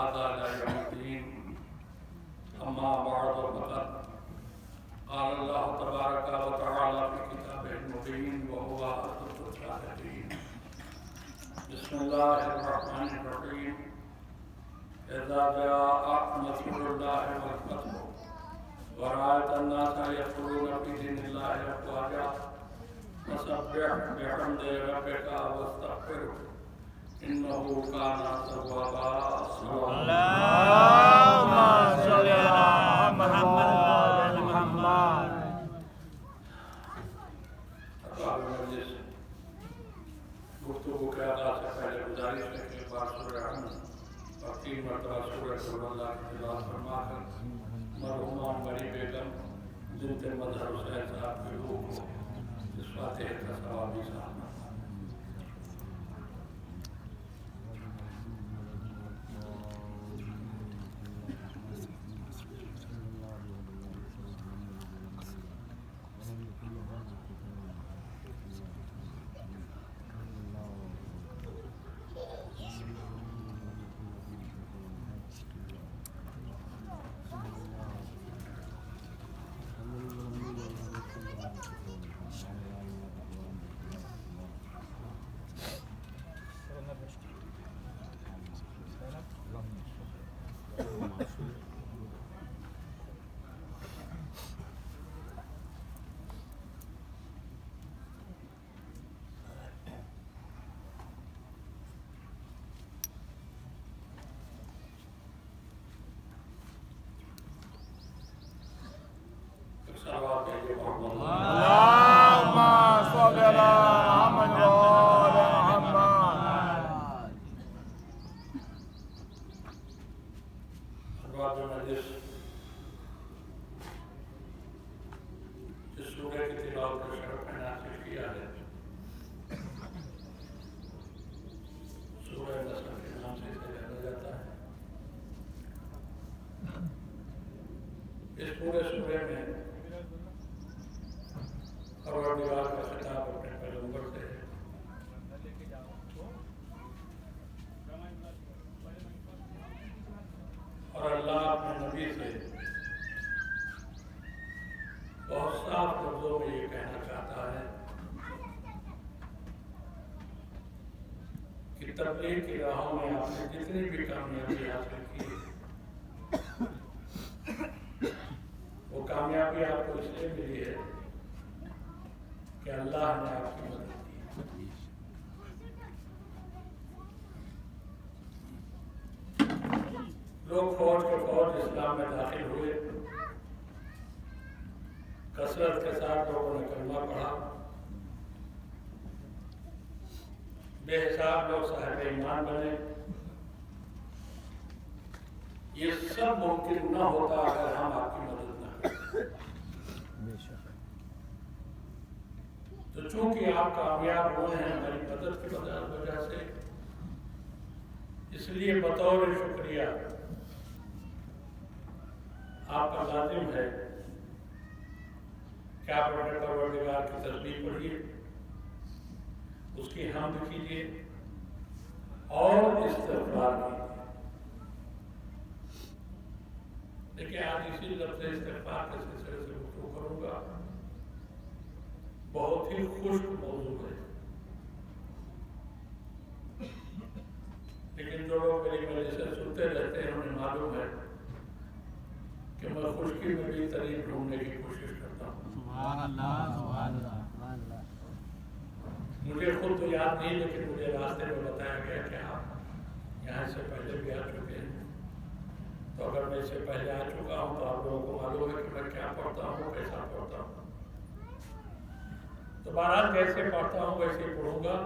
هذا إلى يوم الدين. أما بعد فقد قال الله تبارك وتعالى في كتابه المبين وهو أصدق القائلين. بسم الله الرحمن الرحيم. إذا جاء نصر الله والفتح ورأيت الناس يدخلون في دين الله أفواجا فسبح بحمد ربك واستغفره إنه كان توابا. اللهم صل على محمد وعلى محمد. گفتگو کے آغاز سے پہلے گزارش ہے کہ بار سورہ رحمت اور 3 مرتبہ سورہ اللہ کی تلاوت فرما کر مرحوم بڑی بیگم بنت مظہر حسین صاحب کی روح کو اس فاتحہ کا ثواب حساب اللهم صل على محمد وعلى محمد. ارباب مجلس اس سورہ کی تلاوت کا شرف میں نازل کیا ہے. سورہ نصر کے نام سے اسے جانا جاتا ہے. اس پورے سورے میں پروردگار کا خطاب اپنے پیغمبر سے ہے. اور اللہ اپنے نبی سے بہت صاف لفظوں میں یہ کہنا چاہتا ہے کہ تبلیغ کی راہوں میں آپ نے جتنی بھی کامیابی حاصل کی وہ کامیابی آپ کو اس لیے ملی ہے کہ اللہ نے آپ کی مدد کی. لوگ فوج کے فوج اسلام میں داخل ہوئے. کثرت کے ساتھ لوگوں نے کلمہ پڑھا. بے حساب لوگ صاحب ایمان بنے. یہ سب ممکن نہ ہوتا اگر ہم آپ کی مدد نہ کریں. تو چونکہ آپ کامیاب ہوئے ہیں ہماری مدد کی وجہ سے، اس لیے بطور شکریہ آپ کا لازم ہے کہ آپ اپنے پروردگار کی تسبیح پڑھیے، اس کی حمد کیجیے اور استغفار کیجیے. دیکھیں آج اسی لفظ استغفار کے سلسلے سے گفتگو کروں گا. بہت ہی خشک موضوع ہے، لیکن جو لوگ میری مجلسیں سنتے رہتے ہیں انہیں معلوم ہے کہ میں خشکی میں بھی ترین ڈھونڈنے کی کوشش کرتا ہوں. مجھے خود تو یاد نہیں، لیکن مجھے راستے میں بتایا گیا کہ آپ یہاں سے پہلے بھی آ چکے ہیں. تو اگر میں اس سے پہلے آ چکا ہوں تو آپ لوگوں کو معلوم ہے کہ میں کیا پڑھتا ہوں، کیسا پڑھتا ہوں. تو بہرحال جیسے پڑھتا ہوں ویسے ہی پڑھوں گا.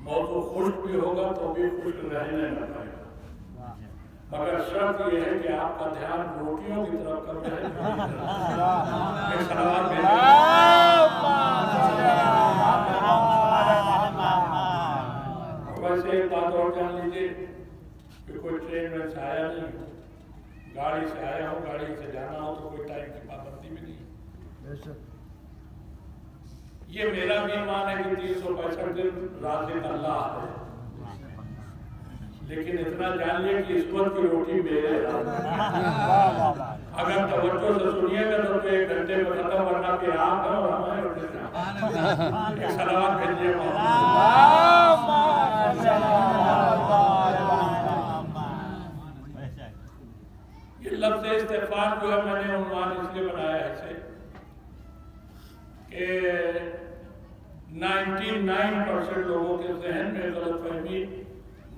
موضوع خشک بھی ہوگا تو بھی خشک رہنے نہ پائے گا، مگر شرط یہ ہے کہ آپ کا دھیان روٹیوں کی طرف کر رہے ہیں. ویسے ایک بات اور جان لیجیے کہ کوئی ٹرین میں سے آیا نہیں، گاڑی سے آیا ہوں، گاڑی سے جانا ہو تو کوئی ٹائم کی پابندی بھی نہیں. یہ میرا بھی ایمان ہے کہ 365 دن رازق اللہ ہے، لیکن اتنا جان لیا کہ اس وقت کی روٹی میرے اگر توجہ سے سنیے گا تو 1 گھنٹے میں ختم، ورنہ پھر آپ ہیں اور ہمیں روٹی سلام بھیجیے یہ لفظ استغفار جو ہے میں نے عنوان اس لیے بنایا ہے اسے کہ 99% لوگوں کے ذہن میں غلط فہمی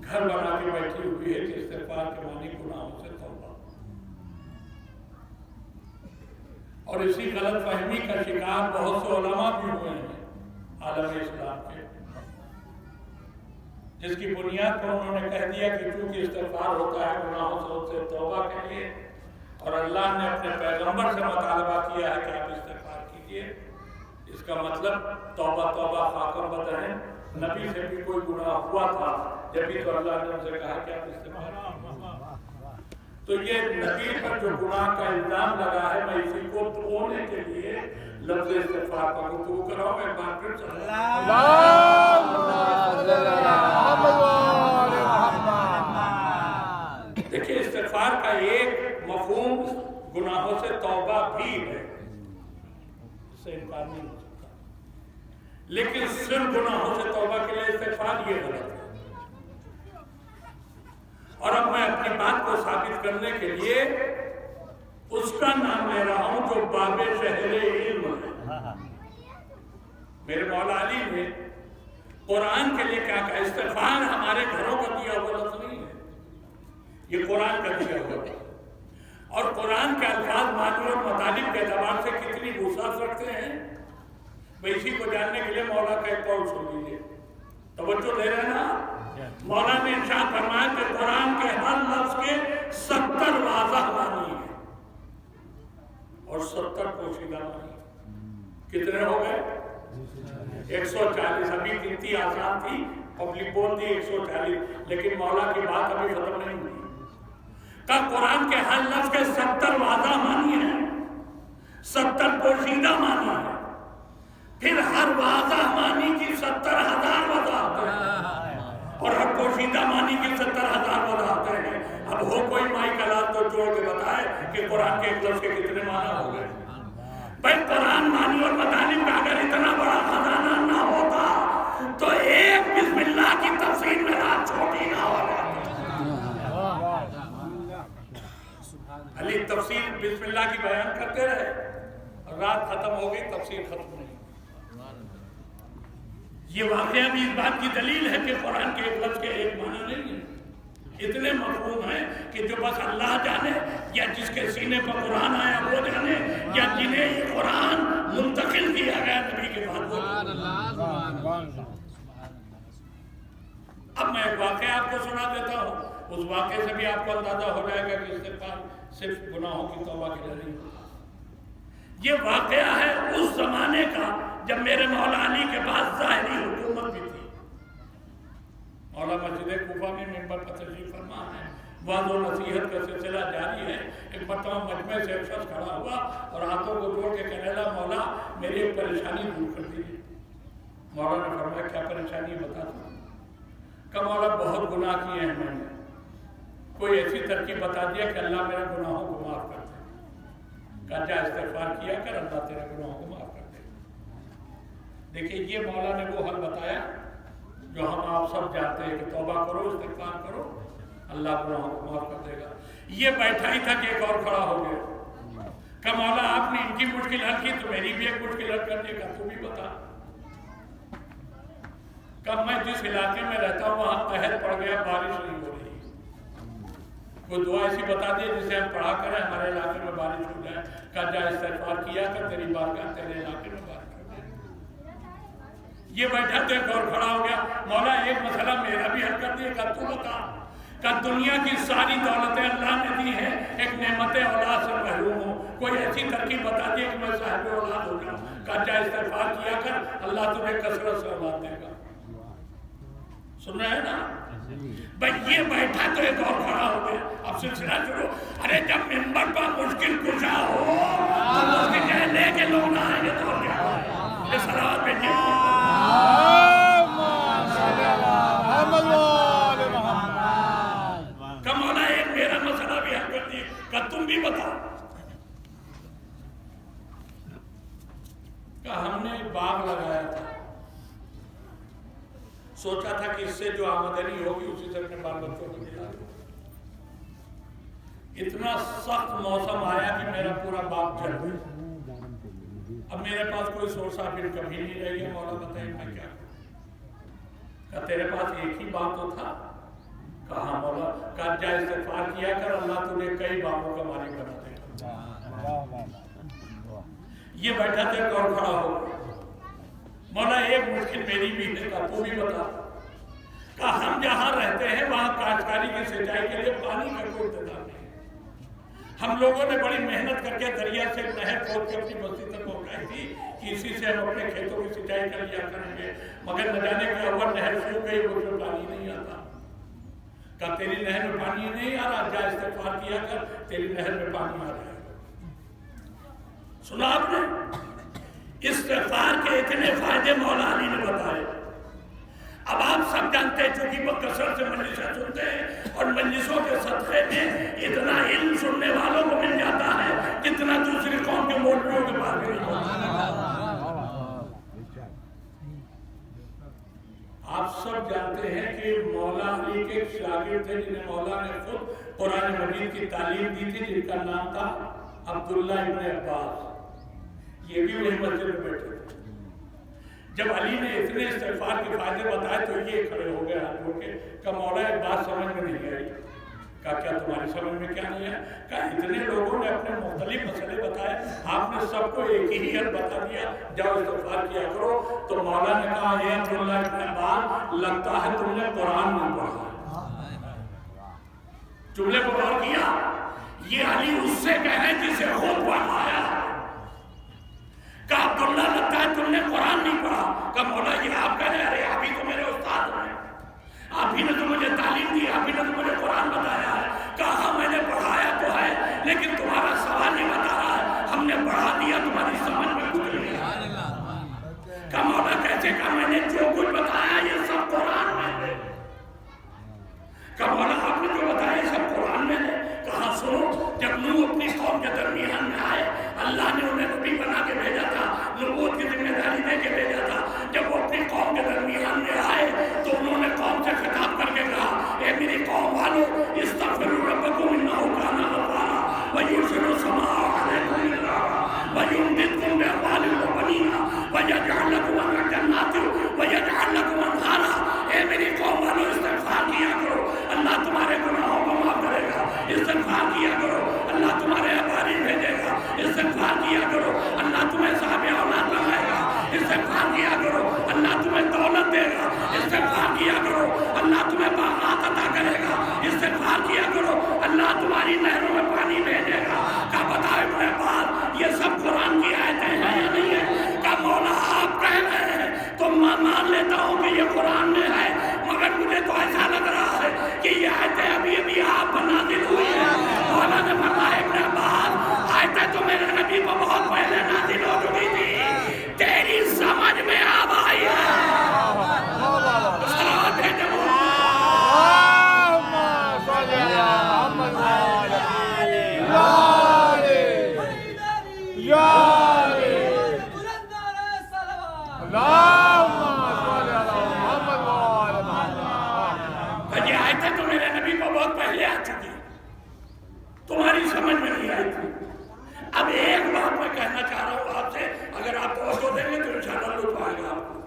گھر بنا کے بیٹھی ہوئی ہے کہ استغفار کے معنی گناہوں سے توبہ، اور اسی غلط فہمی کا شکار بہت سے علماء بھی ہوئے ہیں عالم اسلام کے، جس کی بنیاد پر انہوں نے کہہ دیا کہ چونکہ استغفار ہوتا ہے گناہوں سے توبہ کے لیے، اور اللہ نے اپنے پیغمبر سے مطالبہ کیا ہے کہ آپ استغفار کیجئے، اس کا مطلب توبہ توبہ خاکم بدہن، نبی سے بھی کوئی گناہ ہوا تھا جبھی تو اللہ نے ان سے کہا کہ آپ استغفار کیجئے۔ تو یہ نبی پر جو گناہ کا الزام لگا ہے، میں اسی کو دھونے کے لیے لفظ استغفار پر گفتگو کر رہا ہوں۔ میں بات پھر چل دیکھیں، استغفار کا ایک مفہوم گناہوں سے توبہ بھی ہے، اس سے انکار نہیں ہو سکتا، لیکن صرف گناہوں سے توبہ کے لیے استغفار یہ غلط ہے۔ اور اب میں اپنی بات کو ثابت کرنے کے لیے اس کا نام لے رہا ہوں جو باب شہر علم ہے۔ میرے مولا علی نے قرآن کے لیے کیا کہا؟ استغفار ہمارے گھروں کا دیا ہوا لفظ نہیں ہے، یہ قرآن کا دیا ہوا ہے، اور قرآن کے الفاظ معنی اور مطالب کے اعتبار سے کتنی وسعت رکھتے ہیں، میں اسی کو جاننے کے لیے مولا کا ایک قول سن لیجیے، توجہ دے رہے نا؟ مولا نے ارشاد فرمایا کہ قرآن کے ہر لفظ کے 70 واضح معنی ہیں اور 70 پوشیدہ معنی۔ کتنے ہو گئے؟ 140۔ ابھی گنتی آسان تھی، پبلک بول دی 140، لیکن مولا کی بات ابھی ختم نہیں ہوئی۔ کہ قرآن کے ہر لفظ کے 70 واضح معنی ہیں، 70 پوشیدہ معنی ہیں، پھر ہر واضح معنی کی 70,000 وضاحتیں ہیں، اور ہر پوشیدہ معنی کی 70,000 وضاحتیں ہیں۔ اب ہو کوئی مائی کلام تو جوڑ کے بتائے کہ قرآن کے ایک لفظ کے کتنے معنی ہو گئے۔ بھائی قرآن معنی اور مطالب کا اگر اتنا بڑا خزانہ نہ ہوتا تو ایک بسم اللہ کی تفسیر میں رات چھوٹی نہ ہو جاتی۔ علی تفسیر بسم اللہ کی بیان کرتے رہے، رات ختم ہو گئی، تفسیر ختم نہیں۔ یہ واقعہ بھی اس بات کی دلیل ہے کہ قرآن کے ایک لفظ کے ایک معنی نہیں ہے، اتنے مفہوم ہیں کہ جو بس اللہ جانے، یا جس کے سینے پر قرآن آیا وہ جانے، یا جنہیں یہ قرآن منتقل کیا گیا نبی کے بعد وہ جانے۔ اب میں ایک واقعہ آپ کو سنا دیتا ہوں، اس واقعے سے بھی آپ کو اندازہ ہو جائے گا کہ استغفار صرف گناہوں کی توبہ کے لیے نہیں ہوتا۔ یہ واقعہ ہے اس زمانے کا جب میرے مولا علی کے بعد ظاہری حکومت بھی تھی۔ مولا مسجد کوفہ میں منبر پر تشریف فرما ہے، وعظ و نصیحت کا سلسلہ جاری ہے۔ ایک مرتبہ مجمع سے ایک شخص کھڑا ہوا اور ہاتھوں کو جوڑ کے کہنے لگا، مولا میری ایک پریشانی دور کر دیجیے۔ مولا نے فرمایا کیا پریشانی بتا دوں؟ کہ مولا بہت گناہ کیے ہیں میں نے، کوئی ایسی ترکیب بتا دیا کہ اللہ میرے گناہوں کو معاف کر دے۔ کہا جا استغفار کیا کر، اللہ تیرے گناہوں کو معاف کر دے۔ دیکھیں یہ مولا نے وہ حل بتایا جو ہم آپ سب جانتے ہیں کہ توبہ کرو، استغفار کرو، اللہ گناہوں کو معاف کر دے گا۔ یہ بیٹھا ہی تھا کہ ایک اور کھڑا ہو گیا کہ مولا آپ نے ان کی مشکل حل کی تو میری بھی ایک مشکل حل کر دے گا، تو بھی بتا۔ کہ میں جس علاقے میں رہتا ہوں وہاں قحط پڑ گیا، بارش نہیں ہو رہی، کوئی دعا ایسی بتا دے جسے ہم پڑھا کریں ہمارے علاقے میں بارش ہو جائے۔ کہ جا استغفار کیا کر، تیری بارگاہ تیرے علاقے میں بارش ہو جائے۔ یہ بیٹھا تو ایک اور کھڑا ہو گیا، مولا ایک مسئلہ میرا بھی حل کر دے گا، تو بتا۔ کہ دنیا کی ساری دولتیں اللہ نے دی ہیں، ایک نعمت اولاد سے محروم ہوں، کوئی ایسی ترکیب بتا دی کہ میں صاحب اولاد ہو جاؤں۔ کہ جا استغفار کیا کر، اللہ تمہیں کثرت سے اولاد دے گا۔ سن رہے ہیں نا بھائی؟ یہ بیٹھا تو ایک اور کھڑا ہو گیا، اب سلسلہ شروع۔ ارے جب منبر پر مشکل کشا ہو تو مشکل کہے لے کے لوگ آئیں گے تو کیا؟ یہ صلوات بھیجیے۔ محمد تم بھی بتاؤ۔ کہ ہم نے ایک باغ لگایا تھا، سوچا تھا کہ اس سے جو آمدنی ہوگی اسی سے اپنے بال بچوں کو دلا دوں۔ اتنا سخت موسم آیا کہ میرا پورا باغ جل گیا۔ اب میرے پاس کوئی سورس آف انکم ہی نہیں رہی ہے، مولا بتائیں میں کیا کروں؟ کہ تیرے پاس ایک ہی باغ تو تھا؟ کہاں مولا؟ کہ جا استغفار کیا کر، اللہ تجھے کئی باغوں کا مالک بنا دے گا۔ یہ بیٹھا تھے اور کھڑا ہو گیا، مولا ایک مشکل میری بھی ہے، کہ تو بھی بتا۔ کہ ہم جہاں رہتے ہیں وہاں کاشتکاری کی سینچائی کے لیے پانی کا کوئی انتظام نہیں۔ ہم لوگوں نے بڑی محنت کر کے دریا سے نہر کھود کے اپنی بستی تک پہنچائی تھی کہ اسی سے ہم اپنے کھیتوں کی سینچائی کر لیا کریں گے، مگر نہ جانے کیا ہوا، نہر سوکھ گئی، وہ جو پانی نہیں آتا۔ کہ تیری نہر میں پانی نہیں آ رہا، جا استغفار کیا کر، تیری نہر میں پانی آ رہا ہے۔ سنا آپ نے؟ استغفار کے اتنے فائدے مولا علی نے بتائے۔ اب آپ سب جانتے ہیں، چونکہ وہ کثرت سے مجلسیں سنتے ہیں اور مجلسوں کے صدقے میں اتنا علم سننے والوں کو مل جاتا ہے جتنا دوسری قوم کے مولویوں کے پاس نہیں ہوتا۔ آپ سب جانتے ہیں کہ مولا علی کے شاگرد تھے جنہیں مولا نے خود قرآن مجید کی تعلیم دی تھی، جن کا نام تھا عبداللہ ابن عباس۔ یہ بھی وہی مسجد میں بیٹھے تھے۔ جب علی نے اتنے استغفار کے فائدے بتائے تو یہ کھڑے ہو گئے ہاتھ جوڑ کے کہ مولا ایک بات سمجھ میں نہیں آئی۔ کہا کیا تمہاری سمجھ میں کیا نہیں ہے؟ کہا اتنے لوگوں نے اپنے مختلف مسئلے بتائے، آپ نے سب کو ایک ہی حل بتا دیا، جاؤ استغفار کیا کرو۔ تو مولا نے کہا اے عبداللہ ابن عباس، لگتا ہے تم نے قرآن نہیں پڑھا۔ جملے کو غور کیا، یہ علی اس سے کہے جسے خود پڑھایا۔ کہا عبداللہ لگتا ہے تم نے قرآن نہیں پڑھا۔ کہا مولا یہ آپ کہہ رہے ہیں، آپ ہی تو میرے استاد ہیں، آپ ہی نے تو مجھے تعلیم دی، آپ ہی نے تو مجھے قرآن بتایا ہے۔ کہا میں نے پڑھایا تو ہے، لیکن تمہارا سوال نہیں بتا رہا ہے، ہم نے پڑھا دیا، تمہاری سمجھ میں کچھ نہیں ہے۔ کہا مولا کیسے؟ کہا میں نے جو کچھ بتایا یہ سب قرآن میں ہے۔ کہا مولا آپ نے جو بتایا یہ سب قرآن میں ہے۔ کہا سنو، جب نوح اپنی قوم کے درمیان میں آئے، اللہ نے انہیں نبی بنا کے بھیجا تھا، نبوت کی ذمہ داری دے کے بھیجا تھا۔ جب وہ اپنی قوم کے درمیان میں آئے تو انہوں نے قوم سے خطاب کر کے کہا، اے میری قوم والو، استغفروا ربکم انہ کان غفارا ویرسل السماء علیکم مدرارا ویمددکم باموال وبنین ویجعل لکم جنات ویجعل لکم انہارا۔ اے میری قوم والو استغفار کیا کرو، اللہ تمہارے گناہوں کو معاف کرے گا۔ استغفار کیا کرو، اللہ تمہارے آباری بھیجے گا۔ استغفار کیا کرو، اللہ تمہیں صاحب اولاد بنائے گا۔ استغفار کیا کرو، اللہ تمہیں دولت دے گا۔ استغفار کیا کرو، اللہ تمہیں باغات عطا کرے گا۔ استغفار کیا کرو، اللہ تمہاری نہروں میں پانی بھیجے گا۔ کہا بتائے ابن عباس یہ سب قرآن کی آیتیں ہیں یا نہیں ہے؟ کہا مولا آپ کہہ رہے ہیں تو میں مان لیتا ہوں کہ یہ قرآن میں ہے، مگر مجھے تو ایسا لگ رہا ہے کہ یہ آیتیں ابھی ابھی آپ پر نازل ہوئی ہیں۔ مولا نے فرمایا ابن عباس آیتیں تو میرے نبی کو بہت پہلے نازل ہو چکی تھی، تیری سمجھ میں اب آئی ہے۔ یہ آیتیں تو میرے نبی کو بہت پہلے آ چکی، تمہاری سمجھ میں نہیں آئی تھی۔ اب ایک بات میں کہنا چاہ رہا ہوں آپ سے، اگر آپ توجہ دیں گے تو انشاءاللہ لطف آئے گا آپ کو۔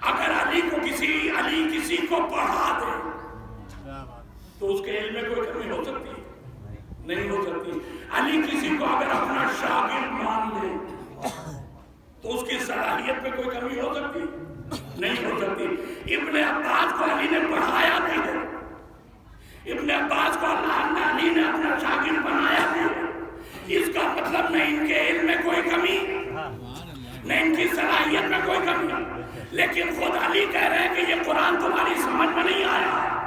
اگر علی کسی کو پڑھا دے تو اس کے علم میں کوئی کمی ہو سکتی ہے؟ نہیں ہو سکتی۔ علی کسی کو اگر اپنا شاگرد مان لے تو اس کی صلاحیت میں کوئی کمی ہو سکتی؟ نہیں ہو سکتی۔ ابن عباس کو علی نے پڑھایا بھی ہے، ابن عباس کو علی نے اپنا شاگرد بنایا بھی ہے۔ اس کا مطلب نہ ان کے علم میں کوئی کمی، نہ ان کی صلاحیت میں کوئی کمی، لیکن خود علی کہہ رہے ہیں کہ یہ قرآن تمہاری سمجھ میں نہیں آیا۔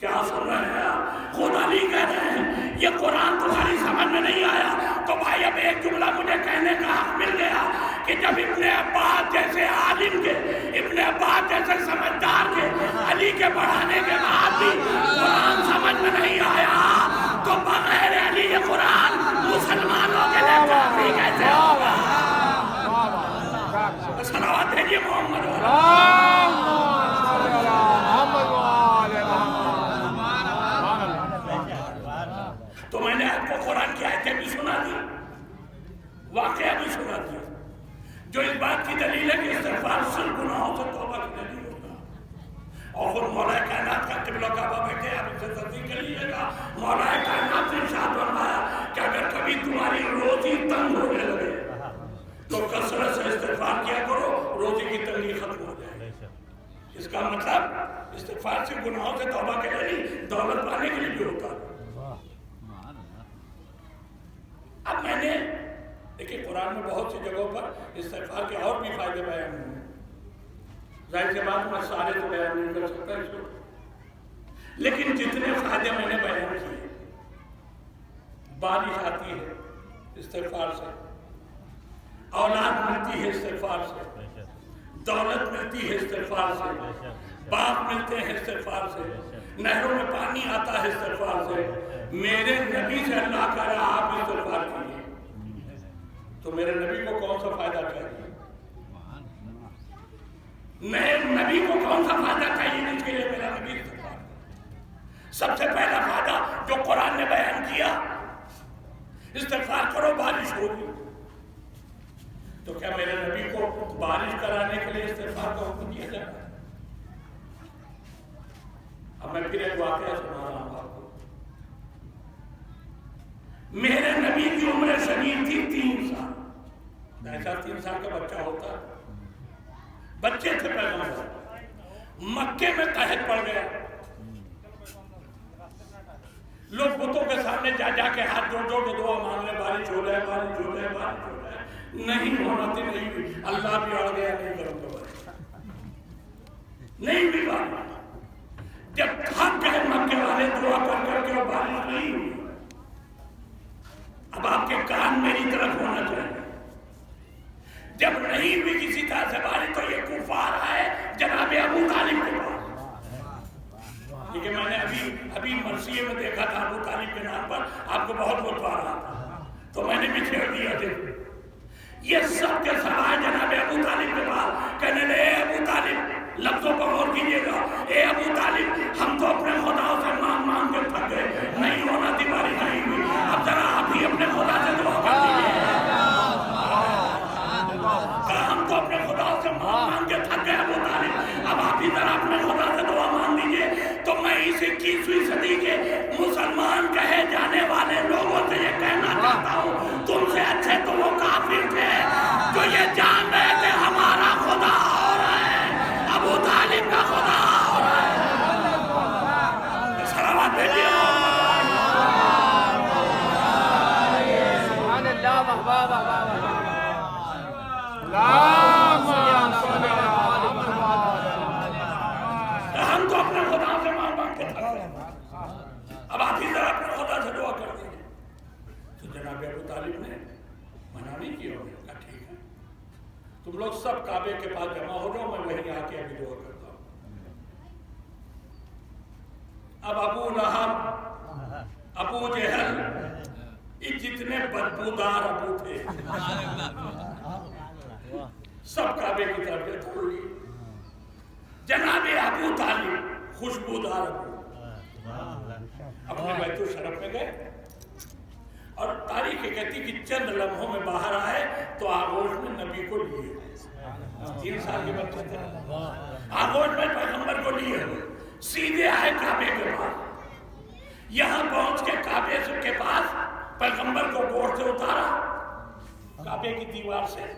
کیا سن رہے ہیں آپ؟ خود علی کہہ رہے ہیں یہ قرآن تمہاری سمجھ میں نہیں آیا۔ تو بھائی اب ایک جملہ مجھے کہنے کا حق مل گیا کہ جب ابن عباس جیسے عالم کے، ابن عباس جیسے سمجھدار کے علی کے پڑھانے کے بعد بھی قرآن سمجھ میں نہیں آیا تو یہ قرآن مسلمانوں کے لیے کافی کیسے ہوگا؟ صلوات بھیجیے محمد تو میں نے آپ کو قرآن کی آیتیں بھی سنا دی، واقعہ بھی سنا دیا جو اس بات کی دلیل ہے کہ استغفار صرف گناہوں سے توبہ کی دلیل ہوتا ہے۔ اور خود مولا کائنات کا قبلہ کعبہ بیٹھے آپ اسے تصدیق کر لیجیے گا، مولا کائنات نے ارشاد فرمایا کہ اگر کبھی تمہاری روزی تنگ ہونے لگے تو کثرت سے استغفار کیا کرو، روزی کی تنگی ختم ہو جائے۔ اس کا مطلب استغفار سے گناہوں سے توبہ کے لیے نہیں، دولت پانے کے لیے بھی ہوتا ہے۔ اب میں نے دیکھیں قرآن میں بہت سی جگہوں پر استغفار کے اور بھی فائدے بیان ہوئے ہیں، ظاہر سی بات میں سارے تو بیان نہیں کر سکتا اس کو، لیکن جتنے فائدے میں نے بیان کیے، بارش آتی ہے استغفار سے، اولاد ملتی ہے استغفار سے، دولت ملتی ہے استغفار سے، باغ ملتے ہیں استغفار سے، نہروں میں پانی آتا ہے استغفار سے، میرے نبی سے اللہ کہہ رہا آپ استغفار کیجیے، تو میرے نبی کو کون سا فائدہ چاہیے؟ میرے نبی کو کون سا فائدہ چاہیے جس کے لیے میرا نبی استغفار؟ سب سے پہلا فائدہ جو قرآن نے بیان کیا، استغفار کرو بارش ہوگی، تو کیا میرے نبی کو بارش کرانے کے لیے استغفار کا حکم دیا جاتا ہے؟ اب میں پھر ایک واقعہ سنا رہا ہوں آپ کو۔ میرے نبی کی عمر شریف تھی 3 سال، ایسا 3 سال کا بچہ ہوتا ہے، بچے تھے پیغمبر، مکے میں قحط پڑ گیا، لوگ بتوں کے سامنے جا جا کے ہاتھ جوڑ جوڑ کے دعا مانگ لے، بارش ہو جائے بارش ہو جائے بارش ہو جائے، نہیں ہونا تھی نہیں ہوئی، اللہ بھی اڑ گیا نہیں کروں گا بارش، نہیں ہوئی بارش، جب تھک گئے مکے والے دعا کر کر کے بارش نہیں ہوئی، اب آپ کے کان میری طرف ہونا چاہیے، جب نہیں بھی کسی طرح سے بارش تو یہ کفار آئے جناب ابو طالب کے پاس، کیونکہ میں نے ابھی مرثیے میں دیکھا تھا ابو طالب کے نام پر آپ کو بہت لطف آ رہا تھا، تو میں نے بھی چھیڑ دیا تھا، یہ سب کے سوائے جناب ابو طالب کے پاس، کہنے لے اے ابو طالب، لفظوں کو غور کیجیے گا، اے ابو طالب ہم تو اپنے خدا سے مانگ کے تھک گئے، نہیں ہونا تھی بارش نہیں ہوئی، اب ذرا آپ ہی اپنے خدا سے دعا کر دیجیے، ہم تو اپنے خدا سے مانگ کے تھک گئے ابو طالب، اب آپ ہی ذرا اپنے خدا سے دعا مانگ دیجیے، تو میں اس 21ویں صدی کے مسلمان کہے جانے والے لوگوں سے یہ کہنا چاہتا ہوں، تم سے اچھے تو وہ کافر تھے جو یہ جان رہے تھے ہمارا خدا اور ہے، ابو طالب کا خدا اور ہے، سلامات بھیجیے ہم تو اپنے خدا سے مانگ کے تھک گئے، اب آپ ہی ذرا اپنے خدا سے دعا کر دیجیے، تو جناب ابو طالب نے منع نہیں کیا، انہوں نے کہا ٹھیک ہے تم لوگ سب کعبے کے پاس جمع ہو جاؤ، میں وہیں آ کے ابھی دعا کرتا ہوں۔ اب ابو لہب، ابو جہل، یہ جتنے بدبودار ابو تھے سب کعبے کی طرف گئے، توڑ لیے، جناب ابو طالب خوشبودار ابو اپنے بیت الشرف میں گئے، اور تاریخ کہتی کہ چند لمحوں میں باہر آئے تو آغوش میں نبی کو لیے، 3 سال کے بچے تھے، آغوش میں پیغمبر کو لیے ہوئے، سیدھے آئے کعبے کے پاس، یہاں پہنچ کے کعبے کے پاس پیغمبر کو گوڑ سے اتارا، کعبے کی دیوار سے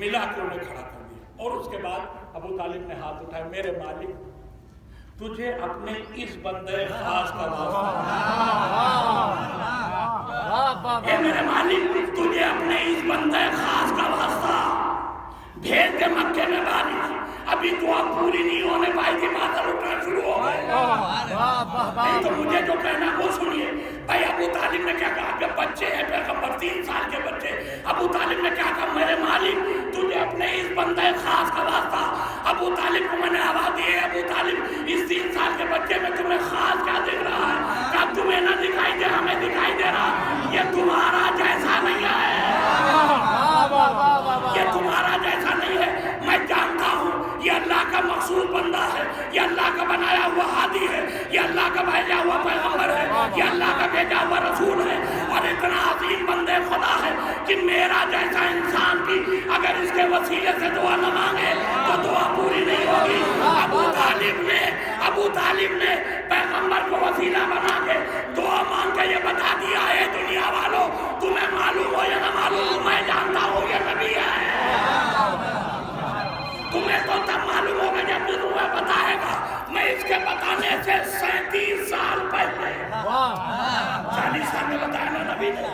ملا کے انہیں کھڑا کر دیا، اور اس کے بعد ابو طالب نے ہاتھ اٹھایا، میرے مالک تجھے اپنے اس بندے خاص کا واسطہ، اے میرے مالک تجھے اپنے اس بندے خاص کا واسطہ بھیج دے مکے میں بارش، ابھی دعا پوری نہیں ہونے پائی تھی، بادل اٹھنا شروع ہو گئے، نہیں تو مجھے جو کہنا وہ سنیے، بھائی ابو طالب نے کیا کہا کہ بچے ہیں پیغمبر 3 سال کے بچے، ابو طالب نے کیا کہا میرے مالک تجھے اپنے اس بندے خاص کا واسطہ، ابو طالب کو میں نے آواز دی ہے، ابو طالب اس 3 سال کے بچے میں تمہیں خاص کیا دکھ رہا ہے، کیا تمہیں نہ دکھائی دے ہمیں دکھائی مخصوص بندہ ہے، یہ اللہ کا بنایا ہوا ہادی ہے، یہ اللہ کا بھیجا ہوا پیغمبر ہے، یہ اللہ کا بھیجا ہوا رسول ہے، اور اتنا عظیم بندے خدا ہے کہ میرا جیسا انسان کی اگر اس کے وسیلے سے دعا نہ مانگے تو دعا پوری نہیں ہوگی۔ ابو طالب نے پیغمبر کو وسیلہ بنا کے دعا مانگ کے یہ بتا دیا ہے دنیا والوں، تمہیں معلوم ہو یا نہ معلوم ہو میں جانتا ہوں یہ نبی ہے۔ تمہیں تو تب معلوم ہوگا جب وہ تمہیں بتائے گا۔ میں اس کے بتانے سے 37 سال پہلے 40 سال میں بتایا نا نبی نے،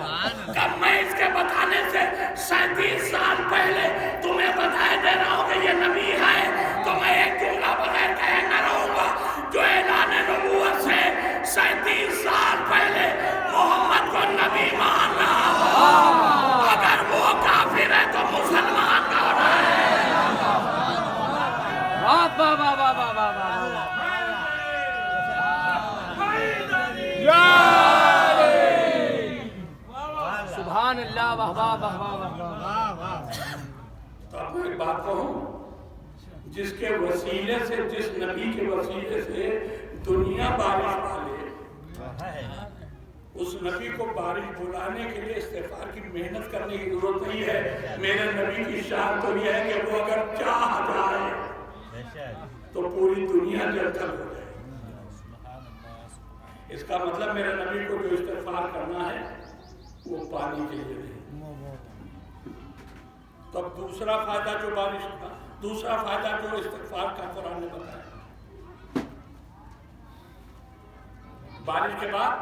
کب میں اس کے بتانے سے 37 سال پہلے تمہیں بتائے دے رہا ہوں کہ یہ نبی ہے، تو میں ایک جملہ بغیر کہے نہ رہوں گا۔ جو اعلان نبوت سے 37 سال پہلے محمد کو نبی مان رہا ہو، اگر وہ کافر ہے تو مسلمان کون ہے؟ سبحان اللہ، واہ واہ واہ واہ واہ۔ تو آپ کو ایک بات کہوں، جس کے وسیلے سے، جس نبی کے وسیلے سے دنیا بارش پالے، اس نبی کو بارش بلانے کے لیے استغفار کی محنت کرنے کی ضرورت نہیں ہے۔ میرے نبی کی شان تو یہ ہے کہ وہ اگر چاہ جائے تو پوری دنیا جلجل ہو جائے۔ اس کا مطلب میرے نبی کو جو استغفار کرنا ہے وہ پانی کے لیے نہیں۔ تب دوسرا فائدہ جو بارش کا، دوسرا فائدہ جو استغفار کا قرآن نے بتایا، بارش کے بعد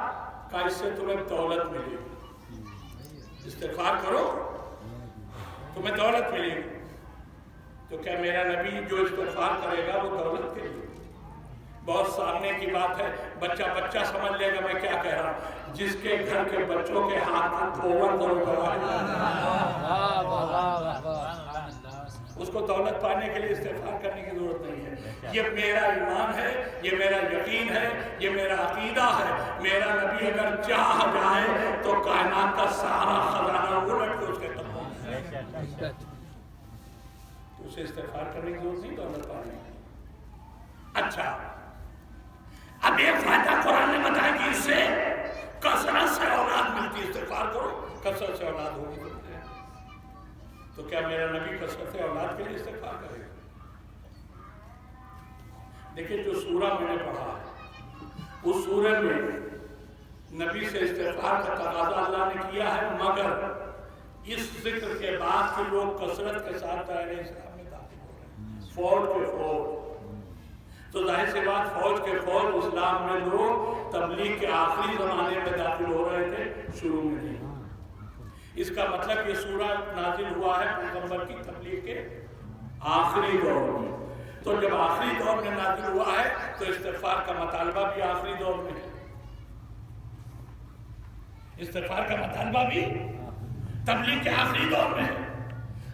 کا اس سے تمہیں دولت ملے گی، استغفار کرو تمہیں دولت ملے گی۔ تو کیا میرا نبی جو استغفار کرے گا وہ دولت کے لیے؟ بہت سامنے کی بات ہے، بچہ سمجھ لے گا میں کیا کہہ رہا ہوں۔ جس کے گھر کے بچوں کے ہاتھ میں دھوور ضرور کرائے، اس کو دولت پانے کے لیے استغفار کرنے کی ضرورت نہیں ہے۔ یہ میرا ایمان ہے، یہ میرا یقین ہے، یہ میرا عقیدہ ہے۔ میرا نبی اگر چاہ جائے تو کائنات کا سارا خزانہ الٹ کے اس کے تک پہنچ جائے۔ تو اسے استغفار کرنے کی ضرورت نہیں دولت پانے کی۔ اچھا، اب ایک فائدہ قرآن نے بتایا کہ اس سے کثرت سے اولاد ملتی ہے۔ استغفار کرو کثرت سے اولاد ہوگی۔ تو کیا میرا نبی کثرت سے اولاد کے لیے استغفار کرے گا؟ دیکھیں جو سورہ میں نے پڑھا ہے، اس سورہ میں نبی سے استغفار کا تقاضا اللہ نے کیا ہے، مگر اس ذکر کے بعد کہ لوگ کثرت کے ساتھ دائرہ اسلام میں داخل ہو رہے ہیں، فوج کے فوج۔ تو ظاہر سی بات، فوج کے فوج اسلام میں لوگ تبلیغ کے آخری زمانے میں داخل ہو رہے تھے، شروع میں نہیں۔ اس کا مطلب یہ سورہ نازل ہوا ہے پیغمبر کی تبلیغ کے آخری دور میں۔ تو جب آخری دور میں نازل ہوا ہے تو استغفار کا مطالبہ بھی آخری دور میں ہے۔ استغفار کا مطالبہ بھی تبلیغ کے آخری دور میں ہے۔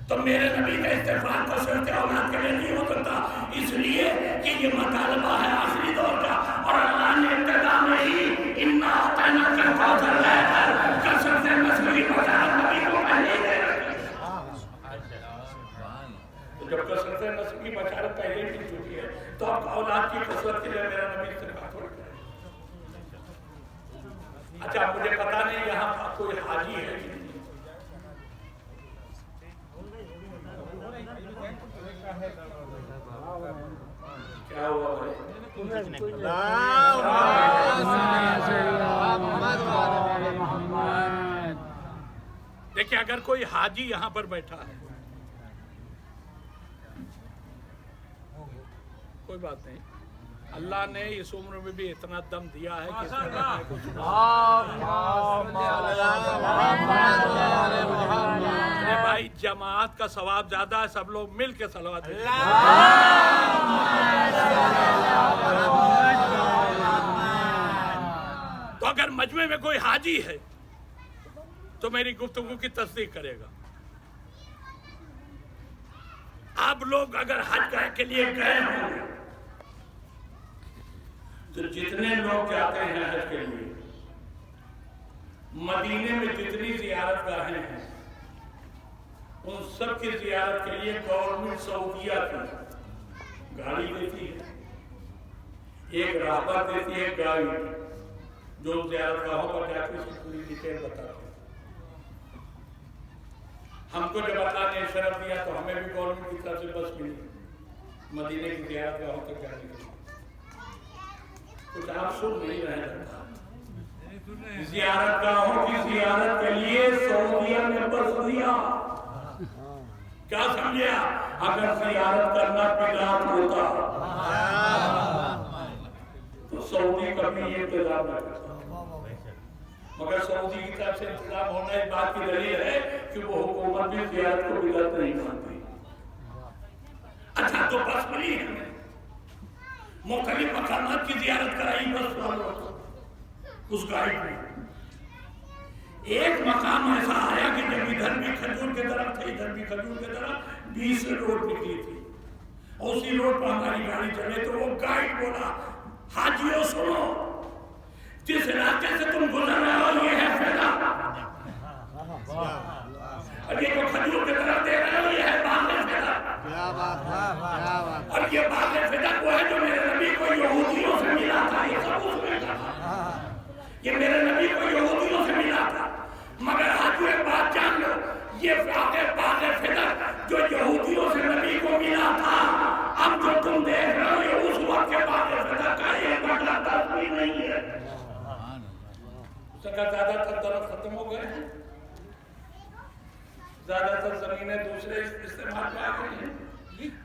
تو میرے نبی کا استغفار کو صرف اولاد کے لیے نہیں ہو سکتا، اس لیے کہ یہ مطالبہ ہے آخری دور کا، اور اللہ نے ابتدا میں ہی اِنَّا أَعْطَيْنَاكَ الْكَوْثَرَ لے کر کثرت نسل کی بشارت نبی کو پہلے ہی دے رکھی۔ تو جب کثرت نسل کی بشارت پہلے ہی مل چکی ہے تو اب اولاد کی کثرت کے لیے میرا نبی استغفار تھوڑی کرے۔ اچھا مجھے پتا نہیں یہاں کوئی حاجی ہے کہ نہیں؟ کیا ہوا بھائی؟ دیکھیں اگر کوئی حاجی یہاں پر بیٹھا ہے، کوئی بات نہیں، اللہ نے اس عمر میں بھی اتنا دم دیا ہے کہ بھائی جماعت کا ثواب زیادہ ہے، سب لوگ مل کے صلوات دیں۔ تو اگر مجمع میں کوئی حاجی ہے تو میری گفتگو کی تصدیق کرے گا۔ آپ لوگ اگر حج کے لیے گئے ہوں تو جتنے لوگ جاتے ہیں حج کے لیے، مدینے میں جتنی زیارت گاہیں ہیں ان سب کی زیارت کے لیے گورنمنٹ سعودیہ کی گاڑی دیتی ہے، ایک راہبر دیتی ہے گاڑی، جو زیارت گاہوں پر جا کے اس کی پوری ڈیٹیل بتاتے ہیں۔ ہم کو جب اللہ نے شرف دیا تو ہمیں بھی گورنمنٹ کی طرف سے بس ملی مدینے کی زیارت گاہوں تک جانے کے لیے۔ کچھ آپ سن نہیں رہے لگتا، زیارت گاہوں کی زیارت کے لیے سعودیہ نے بس دیا۔ کیا سمجھا؟ اگر زیارت کرنا بدعت ہوتا تو سعودی کبھی یہ انتظام نہ کرتا، مگر سعودی کی طرف سے انتظام ہونا اس بات کی دلیل ہے کہ وہ حکومت بھی زیارت کو بدعت نہیں مانتی۔ اچھا تو بس ملی ہے، مختلف مقامات کی زیارت کرائی بس والوں اس گاڑی میں۔ ایک مقام ایسا آیا کہ جب ادھر بھی کھجور کے درخت تھے ادھر بھی کھجور کے درخت، بیچ سے روڈ نکلی تھی، اسی روڈ پر ہماری گاڑی چلے تو وہ گائیڈ بولا حاجیوں سنو، جس علاقے سے تم گزر رہے ہو یہ ہے فیضا، اور یہ جو کھجور کے درخت دیکھ رہے ہو یہ ہے باغ فیضا، اور یہ باغ فیضا وہ ہے جو میرے نبی کو یہودیوں سے ملا تھا۔ یہ سب اس میں تھا، یہ میرے نبی کو یہودیوں سے ملا تھا، مگر آج ایک بات جان لو، یہ باغ فیضا جو یہودیوں سے نبی کو ملا تھا، اب جو تم دیکھ رہے ہو یہ اس وقت کے باغ فیضا کا ایک بٹلا تک بھی نہیں ہے۔ اس کا زیادہ تر درخت ختم ہو گئے ہیں، زیادہ تر زمینیں دوسرے استعمال میں آ گئی ہیں۔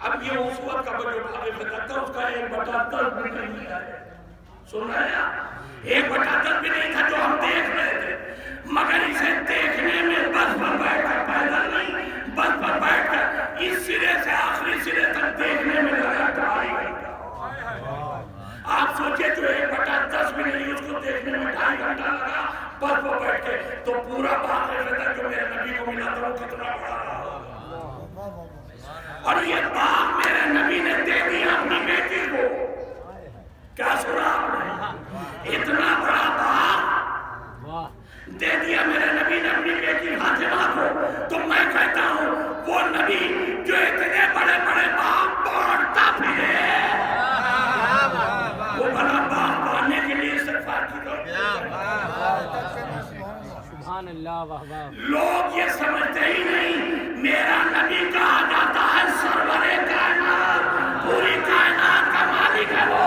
اب یہ اس وقت کا جو باغ فیضا تھا اس کا 1/10 بھی نہیں ہے۔ سن رہے ہیں آپ؟ 1/10 بھی نہیں تھا جو ہم دیکھ رہے تھے، مگر اسے دیکھنے میں بس پر بیٹھ کر پیدل نہیں، بس پر بیٹھ کر اس سرے سے آخری سرے تک دیکھنے میں لگا 2.5 گھنٹہ۔ آپ سوچے جو 1/10 بھی نہیں اس کو دیکھنے میں 2.5 گھنٹہ لگا بس پر بیٹھ کے، تو پورا باغ فیضا جو میرے نبی کو ملا تھا وہ کتنا بڑا رہا۔ اور یہ باغ میرے نبی نے دے دیا اپنی بیٹی کو۔ کیا سنا آپ نے؟ اتنا بڑا باغ دے دیا میرے نبی نے اپنی بیٹی فاطمہ کو۔ تو میں کہتا ہوں وہ نبی جو اتنے بڑے بڑے باغ بانٹتا پھرے، وہ بڑا باغ پانے کے لیے استغفار کی ضرورت ہے۔ سبحان اللہ واہ۔ لوگ یہ سمجھتے ہی نہیں، میرا نبی کہا جاتا ہے سرور کائنات، پوری کائنات کا مالک ہے وہ۔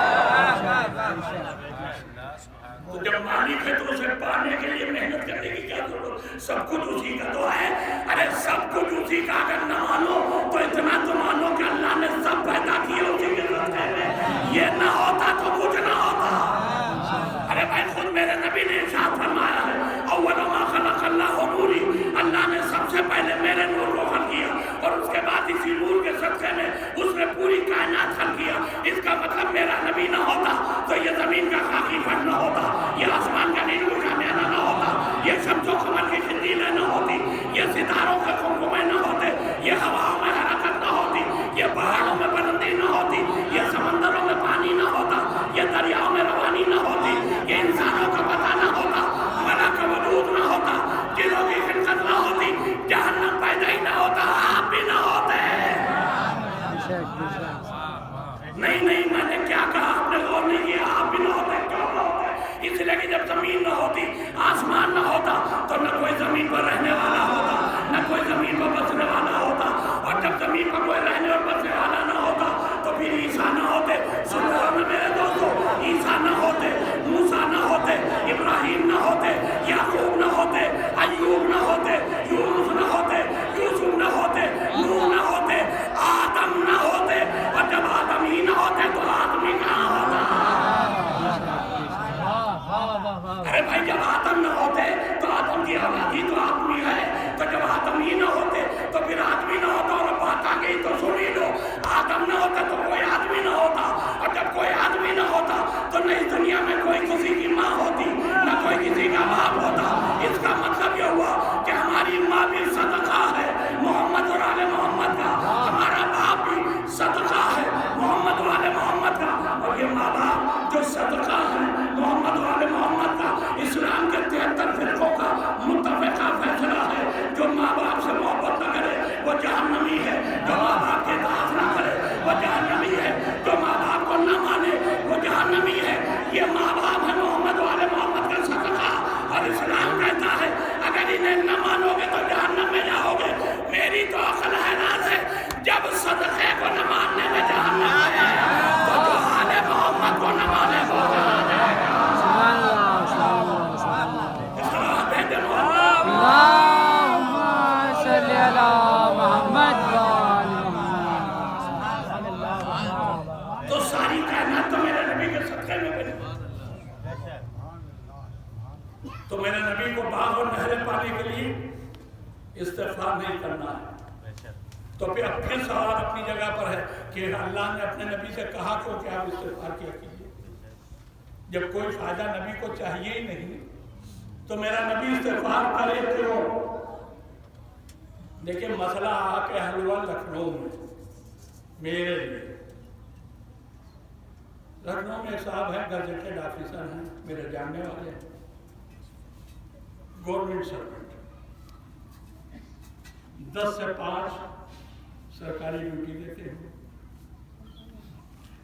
تو جب مالک ہے تو اسے پانے کے لیے محنت کرنے کی کیا ضرورت؟ سب کچھ اسی کا تو ہے۔ ارے سب کچھ اسی کا اگر نہ مانو تو اتنا تو مانو کہ اللہ نے سب پیدا کیا اسی کے راستے میں، یہ نہ ہوتا تو کچھ نہ ہوتا۔ ارے بھائی خود میرے نبی نے ارشاد فرمایا ہے اول ما خلق اللہ نوری، اللہ نے سب سے پہلے میرے نور کو خلق کیا اور اس کے بعد اسی نور کے صدقے میں اس نے پوری کائنات خلق کیا۔ اس کا مطلب میرا نبی نہ ہوتا تو یہ زمین کا خاکی پن نہ ہوتا، یہ آسمان کا نیلو کا مینا نہ ہوتا، یہ شمس و قمر کی خندیلیں نہ ہوتی، یہ ستاروں کے قمقمے نہ ہوتے، یہ ہواؤں میں حرکت نہ ہوتی، یہ پہاڑوں میں بلندی نہ ہوتی، یہ سمندروں میں پانی نہ ہوتا، یہ دریاؤں میں روانی نہ ہوتی، یہ انسانوں کا پتہ نہ ہوتا، ملک وجود نہ ہوتا، جنوں کی خلقت نہ ہوتی، جہنم پیدا ہی نہ ہوتا، آپ بھی نہ ہوتے۔ نہیں میں نے کیا کہا آپ نے غور نہیں کیا، آپ بھی نہ ہوتے، کیوں نہ ہوتے؟ اس لیے کہ جب زمین نہ ہوتی، آسمان نہ ہوتا تو نہ کوئی زمین پر رہنے والا ہوتا، نہ کوئی زمین پر بسنے والا ہوتا، اور جب زمین پر کوئی رہنے اور بسنے والا نہ ہوتا تو پھر عیسیٰ نہ ہوتے۔ سنو میں میرے دوستو، عیسیٰ نہ ہوتے، موسیٰ نہ ہوتے، ابراہیم نہ ہوتے، یعقوب نہ ہوتے، ایوب نہ ہوتے، یونس نہ ہوتے، یوسف نہ ہوتے، نوح نہ ہوتے، آدم نہ ہوتے، اور جب آدم ہی نہ ہوتے تو آدمی کہاں ہوتا؟ ارے بھائی جب آدم نہ ہوتے تو آدم کی اولاد ہی تو آدمی ہے، تو جب آدم ہی نہ ہوتے تو پھر آدمی نہ ہوتا۔ اور بات آ گئی تو سنی لو، آدم نہ ہوتا تو کوئی آدمی نہ ہوتا، اور جب کوئی آدمی نہ ہوتا تو نہ اس دنیا میں کوئی کسی کی ماں ہوتی نہ کوئی کسی کا باپ ہوتا۔ اس کا مطلب یہ ہوا کہ ہماری ماں بھی صدقہ ہے محمد اور آل محمد کا، ہمارا باپ بھی صدقہ ہے محمد اور آل محمد کا، اور یہ ماں باپ جو صدقہ ہے محمد اور آل محمد کا، اسلام کے 73 فرقوں کا متفقہ فیصلہ ہے۔ جو ماں باپ سے محبت نہ کرے وہ جہنمی ہے، جو ماں باپ کے اطاعت نہ کرے وہ جہنمی ہے۔ تو میرے نبی کو باغ اور نہریں پانے کے لیے استغفار نہیں کرنا ہے. تو پھر سوال اپنی جگہ پر ہے کہ اللہ نے اپنے نبی سے کہا کہ آپ استغفار کیا کیجیے. جب کوئی فائدہ نبی کو چاہیے ہی نہیں تو میرا نبی استغفار کرے کیوں؟ دیکھیں مسئلہ آ کے حلوہ لکھنؤ میں میرے لیے. لکھنؤ میں ایک صاحب ہیں گزیٹڈ آفیسر ہیں میرے جاننے والے ہیں, گورنمنٹ سروینٹ, 10 سے 5 سرکاری ڈیوٹی دیتے ہیں,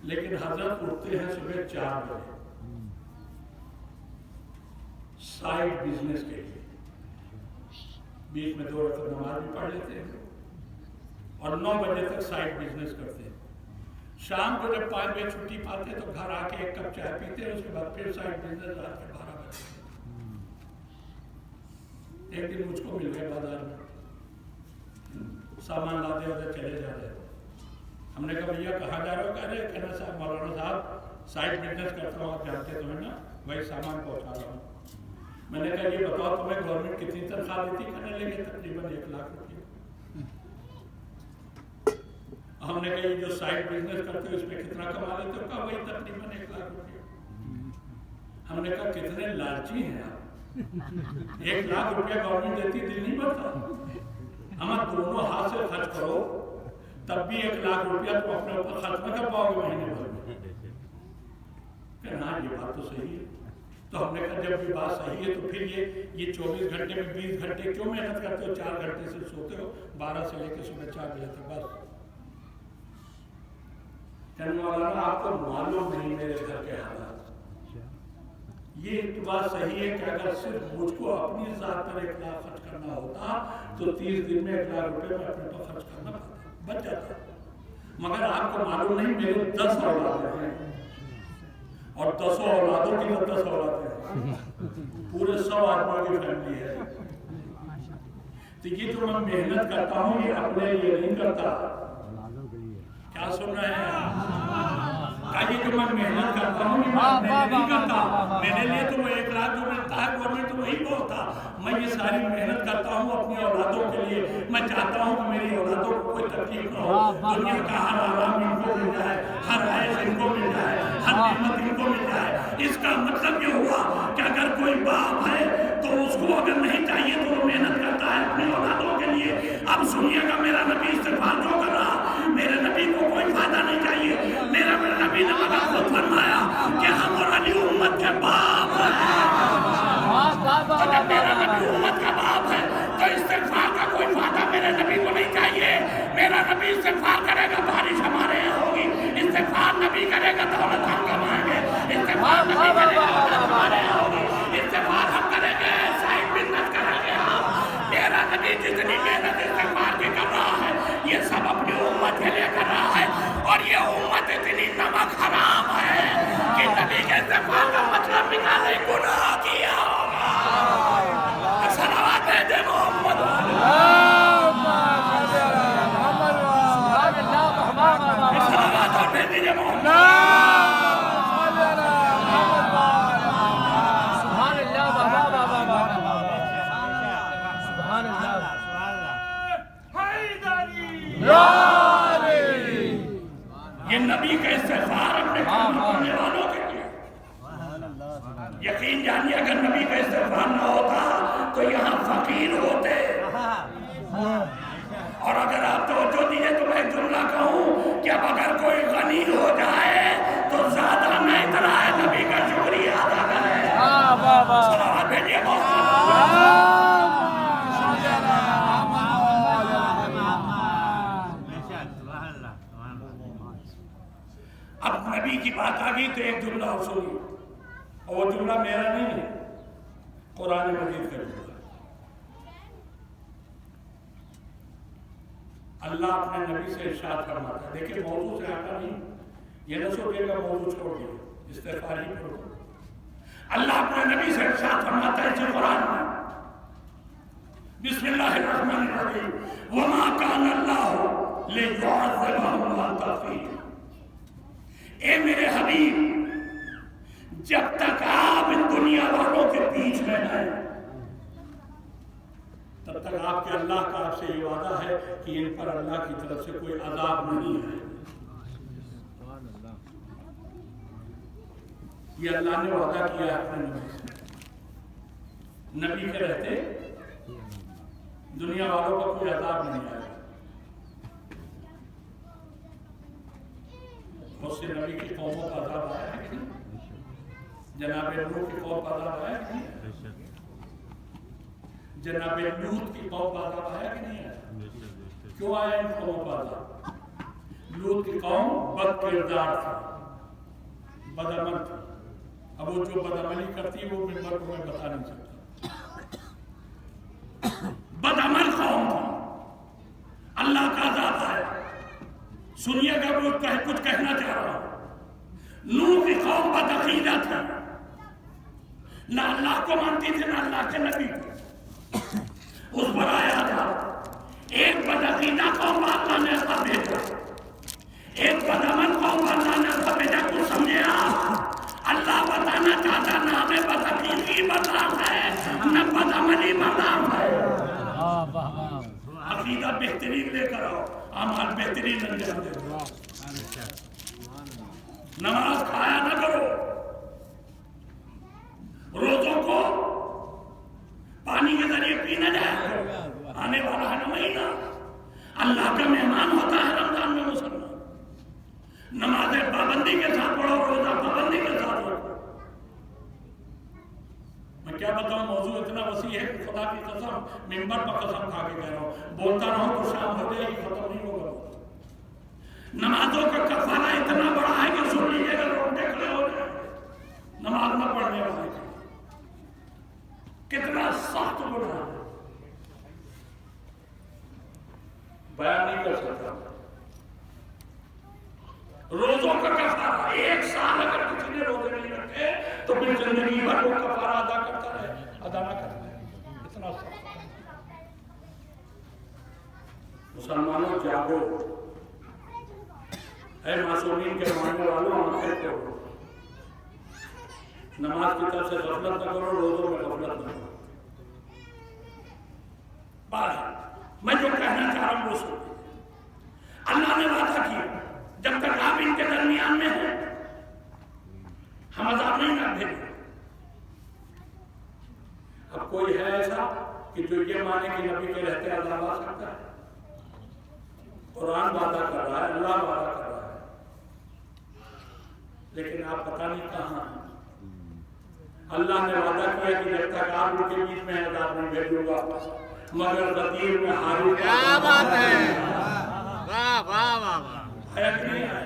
لیکن حضرت اٹھتے ہیں صبح 4 بجے سائڈ بزنس کے لیے, بیچ میں 2 رکعت نماز بھی پڑھ لیتے ہیں اور 9 بجے تک سائڈ بزنس کرتے ہیں. شام کو جب 5 بجے چھٹی پاتے ہیں تو گھر آ کے 1 کپ چائے پیتے ہیں, اس کے بعد پھر سائڈ بزنس رات کے 12 بجے. ایک دن مجھ کو مل گئے بازار میں, سامان لاتے ہوتے چلے جا رہے. ہم نے کہا بھیا کہاں جا رہے ہو؟ کہہ رہے کہنا صاحب مولانا صاحب سائڈ بزنس کرتا ہوں, آپ جانتے تو ہیں نا, وہی سامان پہنچا رہا ہوں. میں نے کہا یہ بتاؤ تمہیں گورنمنٹ کتنی تنخواہ دیتی؟ کہنے لگے تقریباً 1 لاکھ روپیہ. ہم نے کہا یہ جو سائڈ بزنس کرتے ہو اس میں کتنا کما لیتے ہو؟ کہا وہی تقریباً 1 لاکھ روپیہ. ہم نے کہا کتنے لالچی ہیں آپ, 1 لاکھ روپیہ گورنمنٹ دیتی دل نہیں بڑھتا؟ ہم دونوں ہاتھ سے خرچ کرو تب بھی 1 لاکھ روپیہ تم اپنے اوپر خرچ نہ کر پاؤ گے مہینے بھر میں. کہنا یہ بات تو صحیح ہے. تو ہم نے کہا جب یہ بات صحیح ہے تو پھر یہ 24 گھنٹے میں 20 گھنٹے کیوں محنت کرتے ہو؟ 4 گھنٹے سے سوتے ہو, 12 سے لے کے صبح 4 بجے تک بس. کہنے والا آپ کو معلوم نہیں میرے گھر کے حالات. یہ بات صحیح ہے کہ اگر صرف مجھ کو اپنی ذات پر 1 لاکھ خرچ کرنا ہوتا تو 30 دن میں 1 لاکھ روپے میں اپنے پر خرچ کرنا بچ جاتا. مگر آپ کو معلوم نہیں میرے 10 اولاد ہیں اور 10 اولادوں کی 10 اولادیں ہیں, پورے 100 آدمیوں کی فیملی ہے. تو یہ جو میں محنت کرتا ہوں یہ اپنے لیے نہیں کرتا. کیا سن رہے ہیں؟ یہ جو میں محنت کرتا ہوں یہ میں اپنے لیے نہیں کرتا. میرے لیے تو وہ 1 لاکھ جو ملتا ہے گورنمنٹ تو وہی بہت تھا. میں یہ ساری محنت کرتا ہوں اپنی اولادوں کے لیے. میں چاہتا ہوں کہ میری اولادوں کو کوئی تکلیف نہ ہو. دنیا کا ہر آرام ان کو مل جائے, ہر عیش ان کو مل جائے, ہر نعمت ان کو مل جائے. اس کا مطلب یہ ہوا کہ اگر کوئی باپ ہے تو اس کو اگر نہیں چاہیے تو وہ محنت کرتا ہے اپنی اولادوں کے لیے. اب سنیے گا میرا نبی استغفار جو کر رہا, میرے نبی کو کوئی فائدہ نہیں چاہیے. میرا نبی نے مگر خود فرمایا کہ ہم اور علی امت کے باپ ہیں. تو جب میرا نبی امت کا باپ ہے تو استغفار کا کوئی فائدہ میرے نبی کو نہیں چاہیے. میرا نبی استغفار کرے گا بارش ہمارے یہاں ہوگی, استغفار نبی کرے گا دولت ہم کمائیں گے, استغفار نبی کرے گا ہمارے یہاں ہوگی, استغفار ہم کریں گے, سائڈ بزنس کریں گے ہم. میرا نبی جتنی محنت استغفار کی کر رہا ہے یہ سب اپنی امت کے لیے کر رہا ہے. اور یہ امت اتنی نمک حرام ہے کہ نبی کے استغفار کا مطلب نکالے گناہ کیا ہوگا. صلوات دے محمد صلوات دے دیجئے محمد. یہ نبی کا استغفار اپنے کام کرنے والوں کے لیے. یقین جانیے اگر نبی کا استغفار نہ ہوتا تو یہاں فقیر ہوتے. اور اگر آپ توجہ دیجئے تو میں جملہ کہوں کہ اب اگر کوئی غنی ہو جائے تو زیادہ نہ اترائے, نبی کا شکریہ ادا کرے. صلوات بھیجیے محمد. اب نبی کی بات آ گئی تو ایک جملہ اور سنیے, اور وہ جملہ میرا نہیں ہے, قرآن مجید کا جملہ. اللہ اپنے نبی سے ارشاد فرماتا ہے, دیکھیں موضوع سے آتا نہیں, یہ نہ سوچے گا موضوع چھوڑ دیا, استغفار ہی پڑھو. اللہ اپنے نبی سے ارشاد فرماتا ہے اسی قرآن میں, بسم اللہ الرحمن الرحیم, وما کان اللہ لیعذبہم وانت فیہم. اے میرے حبیب جب تک آپ ان دنیا والوں کے بیچ میں ہیں تب تک آپ کے اللہ کا آپ سے یہ وعدہ ہے کہ ان پر اللہ کی طرف سے کوئی عذاب نہیں ہے. یہ اللہ نے وعدہ کیا ہے اپنے نبی سے. نبی کے رہتے دنیا والوں کا کوئی عذاب نہیں آئے. بہت سے نبی کی قوموں کا عذاب آیا ہے کہ نہیں؟ جناب نوح کی قوم کا عذاب آیا کہ نہیں؟ جناب لوط کی قوم کا عذاب آیا کہ نہیں آیا؟ کیوں آیا ان قوموں کا عذاب؟ لوط کی قوم بد کردار تھی، بدعمل تھی. اب وہ جو بدعملی کرتی وہ ممبر کو میں بتا نہیں سکتا. بدعمل قوم تھی، اللہ کا عذاب ہے. سنیے گا وہ کچھ کہنا چاہ رہا ہوں. نوح کی قوم بدعقیدہ تھی، نہ اللہ کو مانتی تھی نہ اللہ کے نبی کو. اس پر آیا تھا ایک بدعقیدہ قوم اللہ نے ایسا بھیجا، ایک بدعمل قوم اللہ نے ایسا بھیجا. کچھ سمجھے آپ؟ اللہ بتانا چاہتا نہ ہمیں بدعقیدگی بدنام ہے نہ بدعملی بدنام ہے. عقیدہ بہترین لے کر آؤ، اعمال بہترین انجام دو. نماز کھایا نہ کرو، روزوں کو پانی کے ذریعے پینا جائے. آنے والا ہے مہینہ، اللہ کا مہمان ہوتا ہے رمضان میں مسلمان. نمازیں پابندی کے ساتھ پڑھو، روزہ پابندی کے ساتھ رکھو. میں کیا بتاؤں، موضوع اتنا وسیع ہے کہ خدا کی قسم ممبر پر قسم کھا کے کہہ رہا ہوں، بولتا رہوں تو شام ہو جائے گی، ختم نہیں ہوگا. نمازوں کا کفارہ اتنا بڑا ہے کہ سن لیجیے گا روٹے کھڑے ہو جائیں نماز نہ پڑھنے والے کا. کتنا سخت گناہ ہے، بیان نہیں کر سکتا. روزوں کا کفارہ، ایک سال اگر کسی نے روزے نہیں رکھے تو پھر زندگی بھر وہ کفارہ ادا کرتا رہے، ادا نہ کرتا رہے. اتنا سخت. مسلمانوں جاگو، اے معصومین کے ماننے والوں آنکھیں کھولو. نماز کی طرف سے غفلت نہ کرو، روزوں میں غفلت نہ کرو. میں جو کہنا چاہ رہا ہوں وہ سنو. اللہ نے وعدہ کیا جب تک آپ ان کے درمیان میں ہیں ہم عذاب نہیں نہ بھیجیں. اب کوئی ہے ایسا کہ جو یہ مانے کہ نبی کے رہتے عذاب آ سکتا ہے؟ قرآن وعدہ کر رہا ہے، اللہ وعدہ کر رہا ہے، لیکن آپ پتہ نہیں کہاں ہیں. اللہ نے وعدہ کیا کہ جب تک آپ ان کے بیچ میں عذاب نہیں بھیجوں گا، مگر غدیر میں ہاروت. کیا بات ہے، واہ واہ واہ. ہے کہ نہیں ہے؟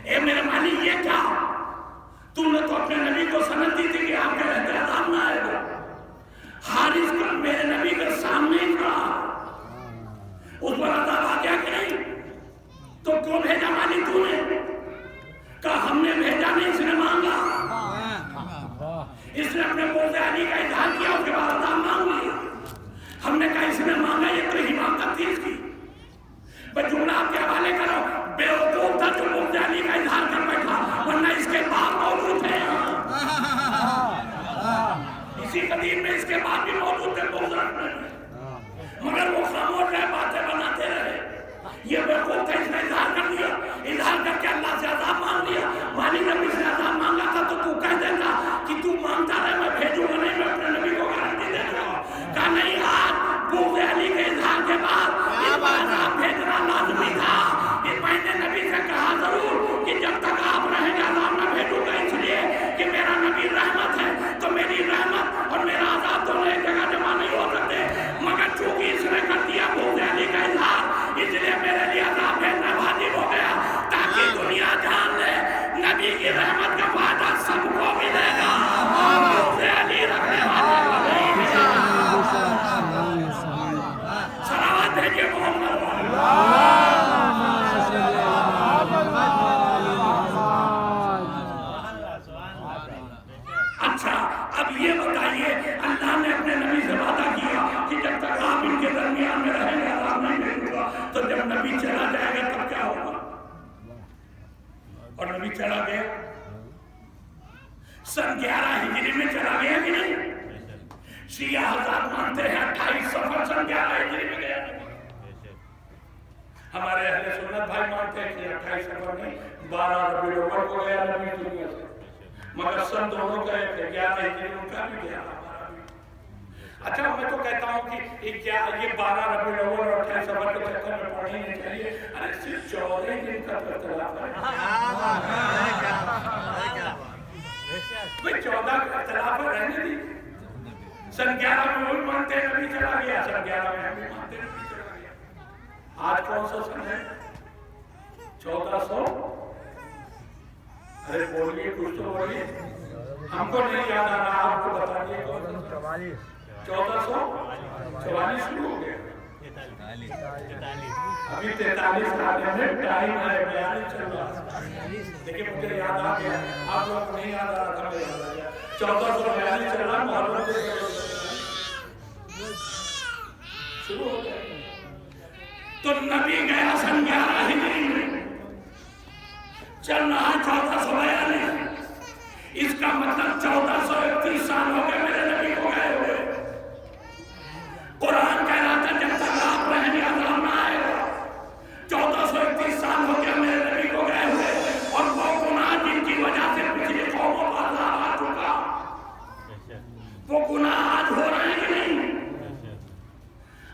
اے میرے مالک یہ کیا؟ تم نے تو اپنے نبی کو سند دی تھی کہ آپ کے رہتے عذاب نہ آئے گا. حارث کا میرے نبی کے سامنے ہی کھڑا، اس پر عذاب آ گیا کہ نہیں؟ تو کیوں بھیجا مالک تو نے؟ کہا ہم نے بھیجا نہیں، اس نے مانگا. اس نے اپنے موضع علی کا اظہار کیا، اس کے بعد عذاب مانگ لیا. ہم نے کہا اس نے مانگا، یہ تو حماقت تھی اس کی. بس جملہ آپ کے حوالے کرو، بے وقوف تھا جو موضع علی کا اظہار کر بیٹھا، ورنہ اس کے بعد موجود ہے. اسی قدیم میں اس کے بعد بھی موجود تھے موضع میں، مگر وہ خاموش رہے، باتیں بناتے رہے. یہ بے وقوف تھا، اس نے اظہار کر دیا، اظہار کر کے اللہ سے عذاب مانگ لیا. مالی نبی سے عذاب مانگا تھا تو تو کہہ دیتا کہ تو مانگتا رہے، میں بھیجوں گا نہیں، میں اپنے نبی کو گارنٹی دے رہا ہوں. کہا نہیں، آج موضع علی کے اظہار کے بعد عذاب بھیجنا لازمی تھا. میں نے نبی سے کہا ضرور کہ جب تک آپ رہیں گے عذاب نہ بھیجوں گا، اس لیے کہ میرا نبی رحمت ہے، تو میری رحمت اور میرا عذاب دونوں ایک جگہ جمع نہیں ہو سکتے. مگر چونکہ اس نے کر دیا موضع علی کا اظہار، اس لیے میرے لیے عذاب بھیجنا واجب ہو گیا، تاکہ دنیا جان لے نبی کی رحمت کا وعدہ سب کو ملے گا. موضع علی رکھنے والے کو نہیں ملے گا. صلوات بھیجیے محمد. اچھا اب یہ بتائیے، اللہ نے اپنے نبی سے وعدہ کیا کہ جب تک آپ ان کے درمیان میں رہیں گے عذاب نہیں بھیجوں گا. تو جب نبی چلا جائے گا تب کیا ہوگا؟ اور نبی چلا گیا، سن 11 ہجری میں چلا گیا کہ نہیں؟ اہل سنت بھائی مانتے ہیں کہ 28 سفر نہیں 12 ربیع الاول کو گیا نبی دنیا سے، مگر سن دونوں کا ایک ہے، 11 ہجری ان کا بھی گیا ہمارا بھی۔ اچھا میں تو کہتا ہوں کہ یہ 12 ربیع الاول اور 28 سفر کے چکر میں پڑھیں نہیں چاہیے، ارے صرف 14 دن کا اختلاف ہے، کوئی 14 کا اختلاف ہے، رہنے دی۔ سن 11 میں وہی مانتے ہیں نبی چلا گیا، سن 11 میں ہم بھی مانتے ہیں نبی چلا گیا۔ آج کون سا سن ہے؟ 1400؟ ارے بولیے کچھ تو بولیے، ہم کو نہیں یاد آ رہا، آپ کو بتا دیے کون سا؟ 1444 شروع ہو گیا، ابھی 43 آنے میں ٹائم ہے، 42 چل رہا، لیکن مجھے یاد آ گیا، آپ لوگ کو نہیں یاد آ رہا تھا، میں یاد آ گیا، 1442 چل رہا، محرم شروع ہو گیا۔ تو نبی گیا سن 11 ہجری میں، چل رہا 1442، اس کا مطلب 1431 سال ہو گئے میرے نبی کو گئے ہوئے۔ قرآن کہہ رہا تھا جب تک آپ رہنے عذاب نہ آئے گا، 1431 سال ہو گیا میرے نبی کو گئے ہوئے، اور وہ گناہ جن کی وجہ سے پچھلی قوموں کا عذاب آ چکا، وہ گناہ آج ہو رہے ہیں کہ نہیں؟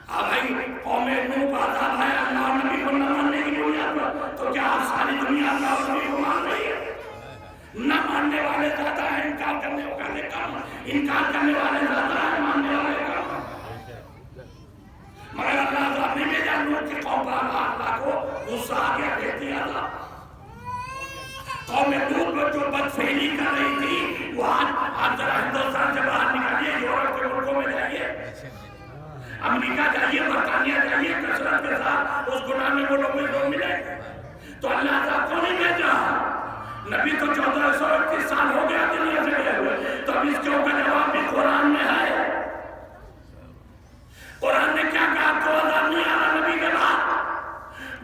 بھائی قوم نوح کا عذاب ہے اللہ نبی کو نہ ماننے کی بنیاد پر، تو کیا ساری دنیا اللہ نبی کو مان رہی ہے؟ نہ ماننے والے زیادہ ہیں، انکار کرنے والے کم، انکار کرنے والے زیادہ ہیں، ماننے والے کم۔ مگر اللہ عذاب نہیں بھیجا نوح کی قوم پر، اللہ کو غصہ آ گیا، دے دیا تھا۔ قوم لوط میں جو بدفعلی کر رہی تھی، وہ آج ذرا ہندوستان سے باہر نکالیے، یورپ کے ملکوں میں جائیے، امریکہ جائیے، برطانیہ جائیے، کثرت کے ساتھ اس گناہ میں وہ لوگ ملیں گے۔ تو اللہ عذاب کو نہیں بھیجا، نبی تو 1431 سال ہو گیا دنیا سے گئے ہوئے، تو اب اس کے اوپر جواب بھی قرآن میں ہے۔ قرآن نے کیا کہا؟ تو عذاب نہیں آ رہا نبی کے بعد۔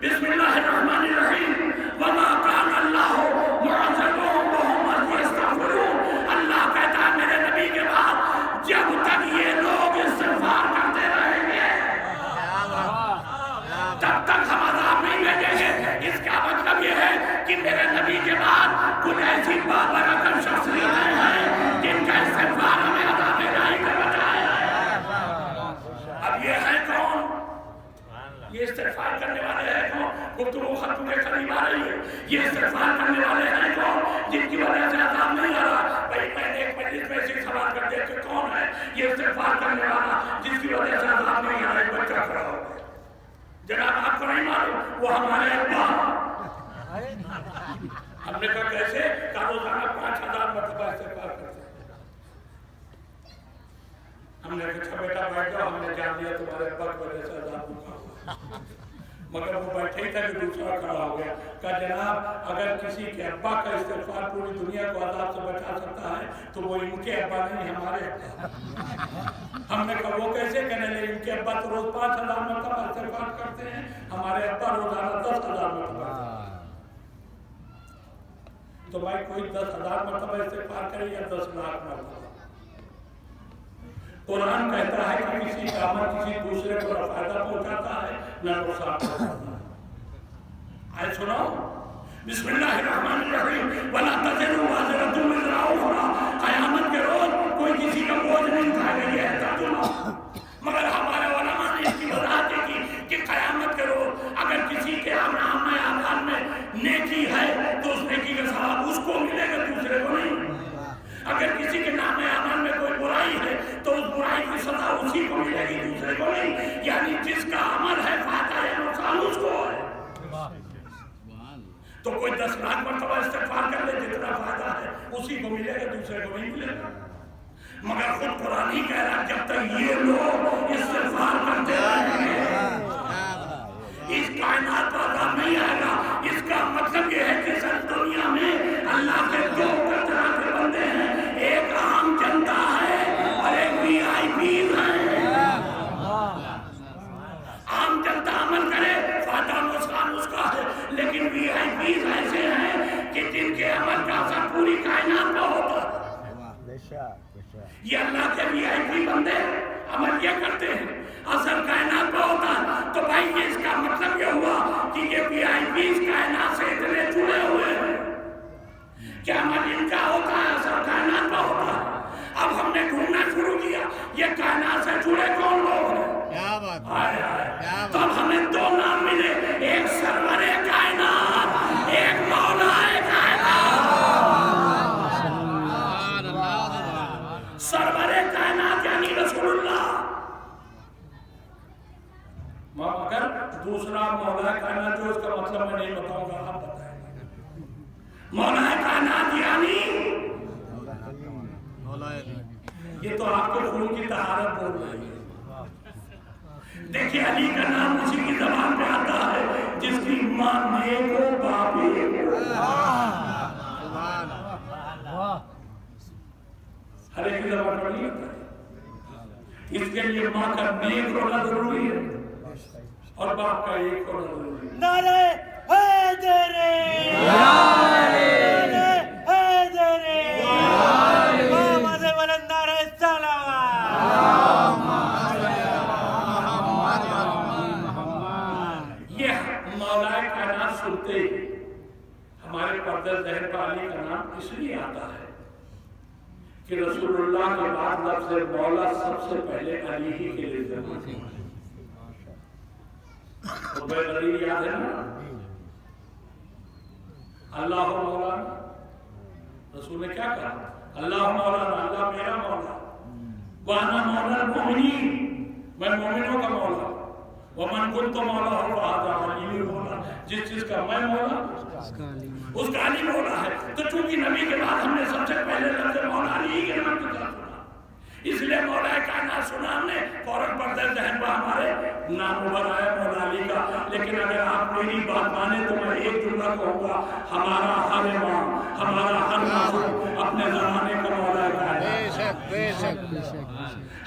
بسم اللہ الرحمن الرحیم، وما کان اللہ معذبهم وهم یستغفرون۔ اللہ کہتا ہے میرے نبی کے بعد جب تک یہ لوگ استغفار کرتے رہیں گے تب تک ہم عذاب نہیں بھیجیں گے۔ اس کا مطلب یہ ہے کہ میرے نبی کے بعد کچھ ایسی بابرکت شخصیتیں ہیں جن کا استغفار ہمیں عذاب الہی سے بچائے۔ اب یہ ہے کون؟ یہ استغفار کرنے والے ہیں کون؟ گفتگو ختم کے قریب آ رہی ہے۔ یہ استغفار کرنے والے ہیں کون جن کی وجہ سے عذاب نہیں آ رہا؟ بھائی میں نے ایک مجلس میں ایسی سوال کر دیا کہ کون ہے یہ استغفار کرنے والا جس کی وجہ سے عذاب نہیں آ رہا؟ ایک بچہ کھڑا ہو گیا، جناب آپ کو نہیں معلوم، وہ ہمارے ابا۔ ہم نے کہا کیسے؟ کہا روزانہ 5000 مرتبہ استغفار کرتے ہیں۔ ہم نے کہا اچھا بیٹا بیٹھ جاؤ، ہم نے جان لیا تمہارے ابا کی وجہ سے عذاب رکا ہوا، مگر وہ بیٹھے ہی تھا کہ دوسرا کھڑا ہو گیا۔ کہا جناب اگر کسی کے ابا کا استغفار پوری دنیا کو عذاب سے بچا سکتا ہے تو وہ ان کے ابا نہیں، ہمارے ابا۔ ہم نے کہا وہ کیسے؟ کہنے لگے ان کے ابا تو روز 5000 مرتبہ استغفار کرتے ہیں، ہمارے ابا روزانہ 10,000 مرتبہ۔ تو بھائی کوئی 10,000 مرتبہ استغفار کرے یا 10 لاکھ مرتبہ؟ قرآن کہتا ہے کہ کسی کا عمل کسی دوسرے کو نہ فائدہ پہنچاتا ہے نہ نقصان پہنچاتا ہے۔ آئے سنو، بسم اللہ الرحمن الرحیم، وَلَا تَزِرُ وَازِرَةٌ وِزْرَ أُخْرَىٰ۔ قیامت کے روز کوئی کسی کا بوجھ نہیں اٹھائے گا، یہ ہے ترجمہ۔ مگر ہمارے علماء نے اس کی وضاحت کی کہ قیامت کے روز اگر کسی کے نامہ اعمال میں نیکی ہے تو اس نیکی کا ثواب اس کو ملے گا، دوسرے کو نہیں۔ اگر کسی کے نامہ اعمال میں کوئی برائی ہے تو اس برائی کی سزا اسی کو ملے گی، دوسرے کو نہیں۔ یعنی جس کا عمل ہے فائدہ یا نقصان اس کو ہے۔ تو کوئی 10 لاکھ مرتبہ استغفار کر لے، جتنا فائدہ ہے اسی کو ملے گا، دوسرے کو نہیں ملے گا۔ مگر خود قرآن ہی کہہ رہا جب تک یہ لوگ استغفار کرتے رہیں گے اس کائنات پر عذاب نہیں آئے گا۔ اس کا مطلب یہ ہے کہ اس دنیا میں اللہ کے دو طرح کے بندے ہیں، ایک عام جنتا ہے اور ایک VIP ہیں۔ عام جنتا عمل کرے فائدہ نقصان اس کا ہے، لیکن VIP ایسے ہیں کہ جن کے عمل کا اثر پوری کائنات پر ہوتا ہے۔ یہ اللہ کے VIP بندے عمل یہ کرتے ہیں، اثر کائنات پہ ہوتا ہے۔ تو بھائی یہ اس کا مطلب یہ ہوا کہ یہ VIPs کائنات سے اتنے جڑے ہوئے ہیں کہ عمل ان کا ہوتا ہے، اثر کائنات پہ ہوتا ہے۔ اب ہم نے ڈھونڈنا شروع کیا یہ کائنات سے جڑے کون لوگ ہیں؟ کیا بات ہے؟ تو اب ہمیں دو نام ملے، ایک سرور کائنات، ایک مولا کائنات۔ سرور کائنات یعنی رسول اللہ۔ مگر دوسرا مولا کائنات جو اس کا مطلب میں نہیں بتاؤں گا، آپ بتائیں گے۔ مولا کائنات یعنی یہ تو آپ کے خون کی طہارت بول رہی ہے۔ دیکھیں علی کا نام اسی کی زبان پہ آتا ہے جس کی ماں نیک و باپ ایک ہو۔ ہر ایک کی زبان پر نہیں ہوتا ہے، اس کے لیے ماں کا نیک ہونا ضروری ہے اور باپ کا ایک ہونا ضروری ہے۔ نعرہ حیدر، نعرہ حیدر، محمد ولد نعرہ یہ مولا کائنات سنتے ہی ہمارے پردہ ذہن پر علی کا نام اس لیے آتا ہے کہ رسول اللہ کے بعد لفظ مولا سب سے پہلے علی ہی کے لیے ضروری ہے۔ خطبہ غریب یاد ہے نا؟ اللہ مولانا، رسول نے کیا کہا؟ اللہ مولانا، اللہ میرا مولا، وانا مولا المؤمنین، میں مومنوں کا مولا، ومن کنت مولا فہذا علی مولا، جس چیز کا میں مولا اس کا علی مولا ہے۔ تو چونکہ نبی کے بعد ہم نے سب سے پہلے لفظ مولا علی کے نام کے ساتھ سنا، اس لیے مولا کائنات سنا ہم نے فوراً پردہ ذہن پر ہمارے نام ابھر آیا مولا علی کا۔ لیکن اگر آپ میری بات مانیں تو میں ایک جملہ کہوں گا، ہمارا ہر امام، ہمارا ہر معصوم اپنے زمانے کا مولا کائنات ہے۔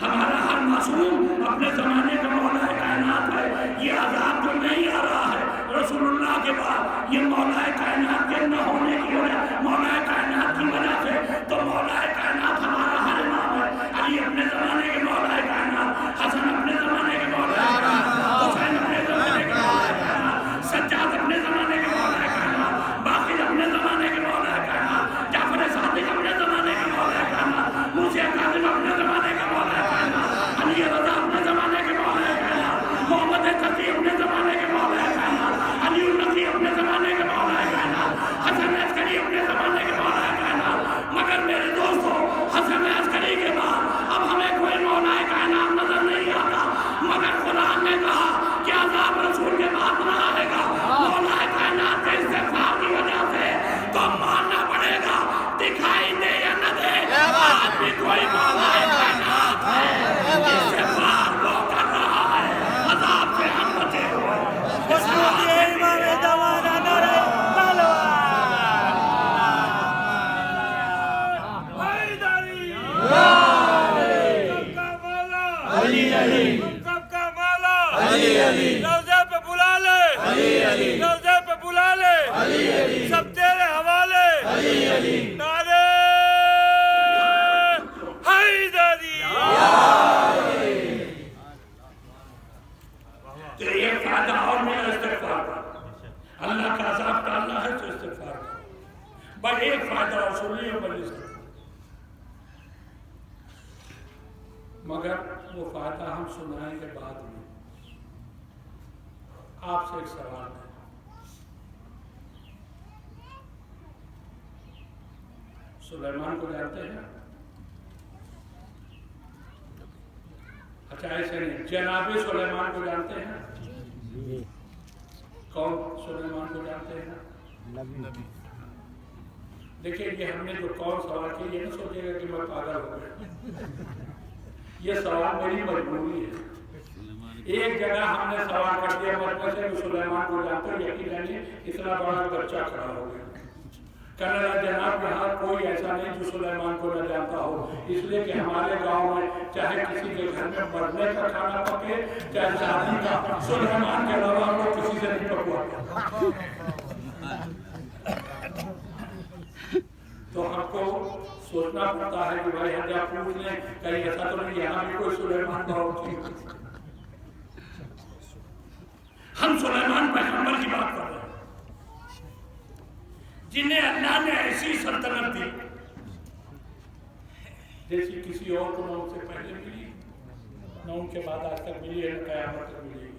ہمارا ہر معصوم اپنے زمانے کا مولا کائنات ہے۔ یہ عذاب جو نہیں آ رہا ہے رسول اللہ کے بعد، یہ مولا کائنات کے نہ ہونے کی وجہ، مولا کائنات کی وجہ سے۔ تو مولا کائنات ہمارا ہر امام ہے۔ علی اپنے زمانے کے مولا کائنات، حسن اپنے زمانے کے مولا کائنات، حسین اپنے زمانے کے مولا کائنات، سجاد اپنے زمانے کے مولا کائنات، باقر اپنے زمانے کے مولا کائنات، جعفر صادق اپنے زمانے کے مولا کائنات، موسیٰ کاظم اپنے زمانے کے مولا کائنات، علی رضا اپنے زمانے کے مولا کائنات، محمد تقی اپنے زمانے کے مولا کائنات، علی النقی اپنے زمانے کے مولا کائنات، حسن عسکری اپنے زمانے کے مولا کائنات۔ مگر میرے دوستو، حسن عسکری کے بعد اب ہمیں کوئی مولا کائنات نظر نہیں آتا، مگر قرآن نے کہا کہ عذاب رسول کے بعد نہ آئے گا مولا کائنات کے استغفار کی وجہ سے۔ تو ماننا پڑے گا، دکھائی دے یا نہ دے، آج بھی کوئی مولا کائنات ہے، استغفار وہ کر رہا ہے، عذاب سے ہم بچے ہوئے۔ روزے پہ بلا لے، روزے پہ بلا لے، سب تیرے حوالے، نعرہ حیدری۔ تو یہ فائدہ اور میرا استغفار کا، اللہ کا عذاب ٹالنا ہے تو استغفار کا۔ بس ایک فائدہ اور سنیے مجلس کا، مگر وہ فائدہ ہم سنائیں کے بعد میں آپ سے ایک سوال ہے۔ سلیمان کو جانتے ہیں؟ اچھا ایسے نہیں، جناب سلیمان کو جانتے ہیں؟ کون سلیمان کو جانتے ہیں؟ دیکھیں یہ ہم نے جو کون سوال کیا، یہ نہ سوچے گا کہ میں پاگل ہو گیا، یہ سوال میری مجبوری ہے۔ ایک جگہ ہم نے سوال کر دیا مطلب سے کہ سلیمان کو جانتے ہیں، یقین نہیں اتنا بڑا بچہ کھڑا ہو گیا۔ کہنے لگا جناب یہاں کوئی ایسا نہیں جو سلیمان کو نہ جانتا ہو، اس لیے کہ ہمارے گاؤں میں چاہے کسی کے گھر میں مرنے کا کھانا پکے چاہے شادی کا، سلیمان کے علاوہ وہ کسی سے نہیں پکواتا۔ تو ہم کو سوچنا پڑتا ہے کہ بھائی ہم جب پوچھ لیں کہیں ایسا تو نہیں یہاں بھی کوئی سلیمان باؤ تھی. ہم سلیمان پیغمبر کی بات کر رہے ہیں جنہیں اللہ نے ایسی سلطنت دی جیسی کسی اور کو نہ ان سے پہلے ملی نہ ان کے بعد آج تک ملی ہے نہ قیامت تک ملی ہے.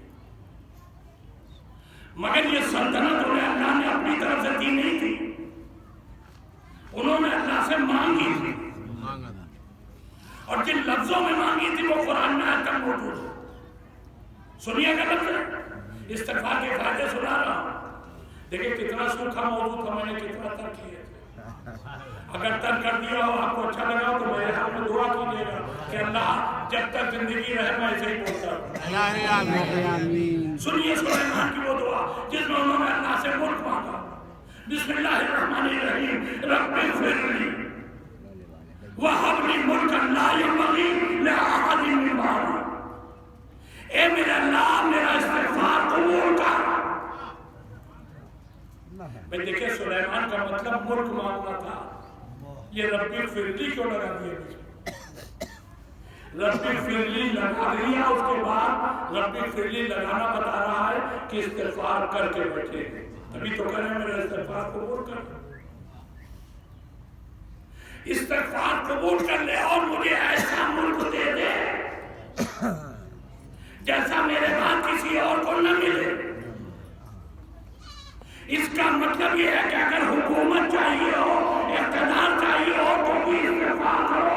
مگر یہ سلطنت انہیں اللہ نے اپنی طرف سے دی نہیں تھی, انہوں نے اللہ سے مانگی تھی, اور جن لفظوں میں مانگی تھی وہ قرآن میں آج تک موجود ہے. سنیے گا لفظ استغفار کے فائدے سنا رہا ہوں. دیکھیں کتنا سوکھا موضوع تھا, میں نے کتنا ترک کیا. اگر ترک کر دیا ہو آپ کو اچھا لگا تو میرے حال میں دعا کیجیے گا کہ اللہ جب تک زندگی رہے میں ایسے ہی بولتا رہوں. سنیے سلیمان کی وہ دعا جس میں انہوں نے اللہ سے ملک مانگا. بسم اللہ الرحمن الرحیم. رب اغفر لی وہب لی ملکا لا ینبغی لأحد من بعدی. اے میرا اللہ میرا استغفار قبول کر. میں دیکھیں سلیمان کا مطلب ملک مانگنا تھا. یہ رب اغفر لی کیوں لگا دیا مجھے؟ رب اغفر لی لگا دیا, اس کے بعد رب اغفر لی لگانا بتا رہا ہے کہ استغفار کر کے بیٹھے. ابھی تو کہہ رہے ہیں میرا استغفار قبول کر, استغفار قبول کر لے اور مجھے ایسا ملک دے دے جیسا میرے بعد کسی اور کو نہ ملے. اس کا مطلب یہ ہے کہ اگر حکومت چاہیے ہو, اقتدار چاہیے ہو تو بھی استغفار کرو.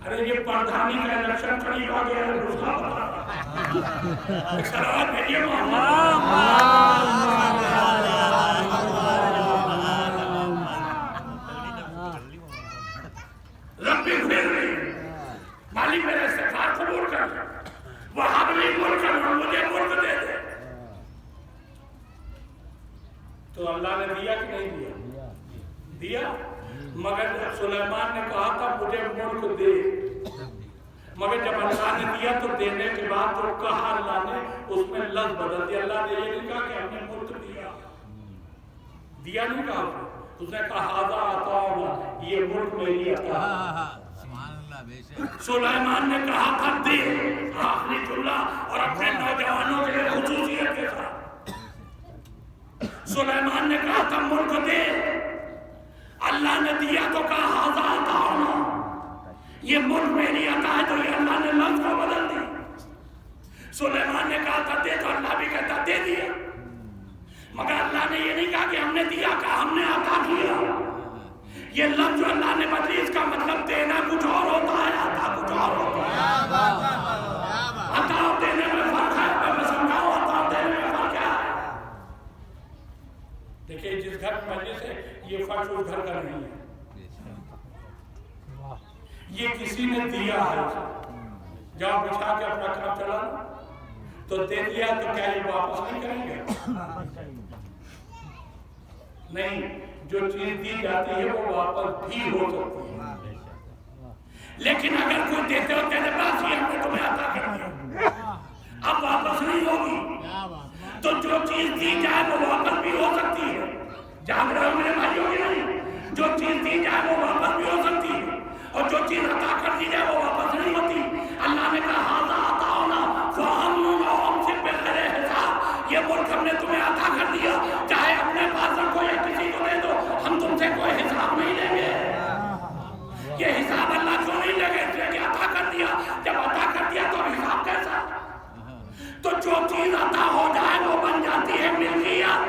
ارے یہ پردھانی کا الیکشن قریب آ گیا ہے, دوسرا بتا سلام بھیجیے رب اغفر لی, مالک میرا استغفار قبول کر, وہب لی ملکا, مجھے ملک دے دے. تو اللہ نے دیا کہ نہیں دیا؟ دیا. مگر جب سلیمان نے کہا تھا مجھے ملک دے, مگر جب اللہ نے دیا تو دینے کے بعد تو کہا اللہ نے اس میں لفظ بدل دیا. اللہ نے یہ نہیں کہا کہ ہم نے ملک دیا, دیا نہیں کہا, اس نے کہا ہذا عطاؤنا, یہ ملک میری عطا ہے. سلیمان نے کہا تھا دے, آخری جملہ اور اپنے نوجوانوں کے لیے خصوصیت کے ساتھ. سلیمان نے کہا تھا ملک دے, اللہ نے دیا تو کہا ہذا عطاؤنا, یہ ملک میری عطا ہے. تو یہ اللہ نے لفظ کو بدل دی. سلیمان نے کہا تھا دے, تو اللہ بھی کہتا دے دیا. مگر اللہ نے یہ نہیں کہا کہ ہم نے دیا, کہا ہم نے عطا کیا. یہ لفظ جو اللہ نے بدلی, اس کا مطلب دینا کچھ اور ہوتا ہے, عطا کچھ اور ہوتا ہے. عطا اور دینے میں فرق ہے, میں سمجھاؤں عطا اور دینے میں فرق کیا ہے. دیکھیں جس گھر مجلس ہے یہ فرق اس گھر کا نہیں ہے, یہ کسی نے دیا ہے. جاؤ بچھا کے اپنا کام چلا تو دے دیا, تو کیا یہ واپس نہیں کریں گے؟ نہیں, جو چیز دی جاتی ہے وہ واپس بھی ہو سکتی ہے. لیکن اگر کوئی دیتے ہو تیرے پاس یہ ہم نے تمہیں عطا کر دیا, اب واپس نہیں ہوگی. تو جو چیز دی جائے وہ واپس بھی ہو سکتی ہے. جاگ رہے ہو میرے بھائیوں کی نہیں؟ جو چیز دی جائے وہ واپس بھی ہو سکتی ہے, اور جو چیز عطا کر دی جائے وہ واپس نہیں ہوتی. اللہ نے کہا ہذا عطاؤنا فامنون سے بغیر حساب, یہ ملک ہم نے تمہیں عطا کر دیا, چاہے اپنے پاس رکھو یا کسی کو دے دو, ہم تم سے کوئی حساب نہیں لیں گے. یہ حساب اللہ کیوں نہیں لے گے؟ اس لیے کہ عطا کر دیا. جب عطا کر دیا تو حساب کیسا؟ تو جو چیز عطا ہو جائے وہ بن جاتی ہے ملکیت.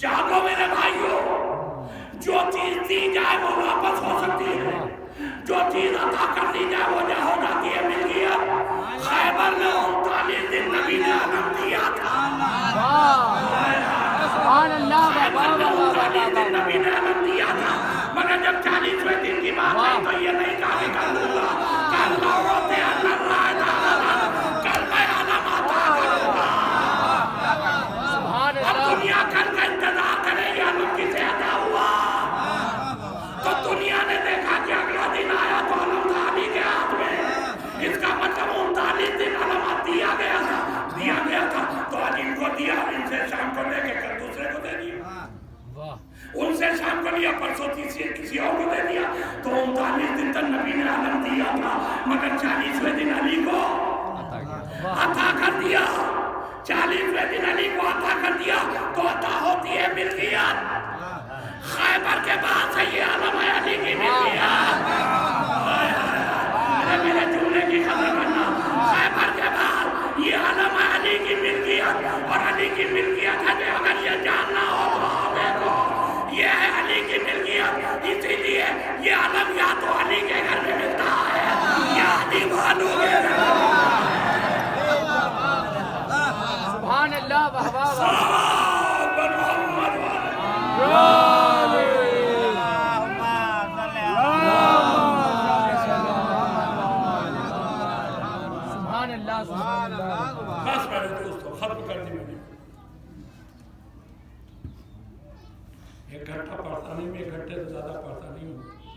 جاگو میرے بھائیو, جو چیز دی جائے وہ واپس ہو سکتی ہے, جو چیز عطا کر دی جائے وہ ہو جاتی ہے ملکیت. خیبر میں 39 دن نبی نے علم دیا تھا. خیبر میں 39 دن نبی نے علم دیا تھا, مگر جب 40ویں دن کی بات آئی تو یہ نہیں کہا کہ کر دوں گا, کر لو روتے اللہ رائے تعالیٰ, کر میں علم عطا کروں گا. اب دنیا کل کا انتظار کرے گی علم کسے عطا ہوا. تو دنیا نے دیکھا کہ اگلا دن آیا تو علم تھا ابھی کے ہاتھ میں. اس کا مطلب 39 دن علم دیا گیا تھا, تو آج ان کو دیا, ان سے شام کو لے کے کل دوسرے کو دے دیا. ان سے دن تک نبی نے علم دیا تھا مگر 40ویں دن علی کو عطا کر دیا 40ویں دن علی کو عطا کر دیا تو عطا ہوتی ہے ملکیت خیبر کے بعد سے یہ علم ہے علی کی ملکیت میرے جملے کی قدر کرنا خیبر کے بعد یہ علم ہے علی کی ملکیت اور علی کی ملکیت ہے کہ اگر یہ جاننا ہو تو دیکھو یہ ہے علی کی ملکیت اسی لیے یہ علم یا تو علی کے گھر میں ملتا ہے یا علی والوں کے گھر میں سبحان اللہ واہ واہ بس میرے دوستو ختم کر دی میں نے ایک گھنٹہ پڑھتا نہیں میں ایک گھنٹے سے زیادہ پڑھتا نہیں ہوں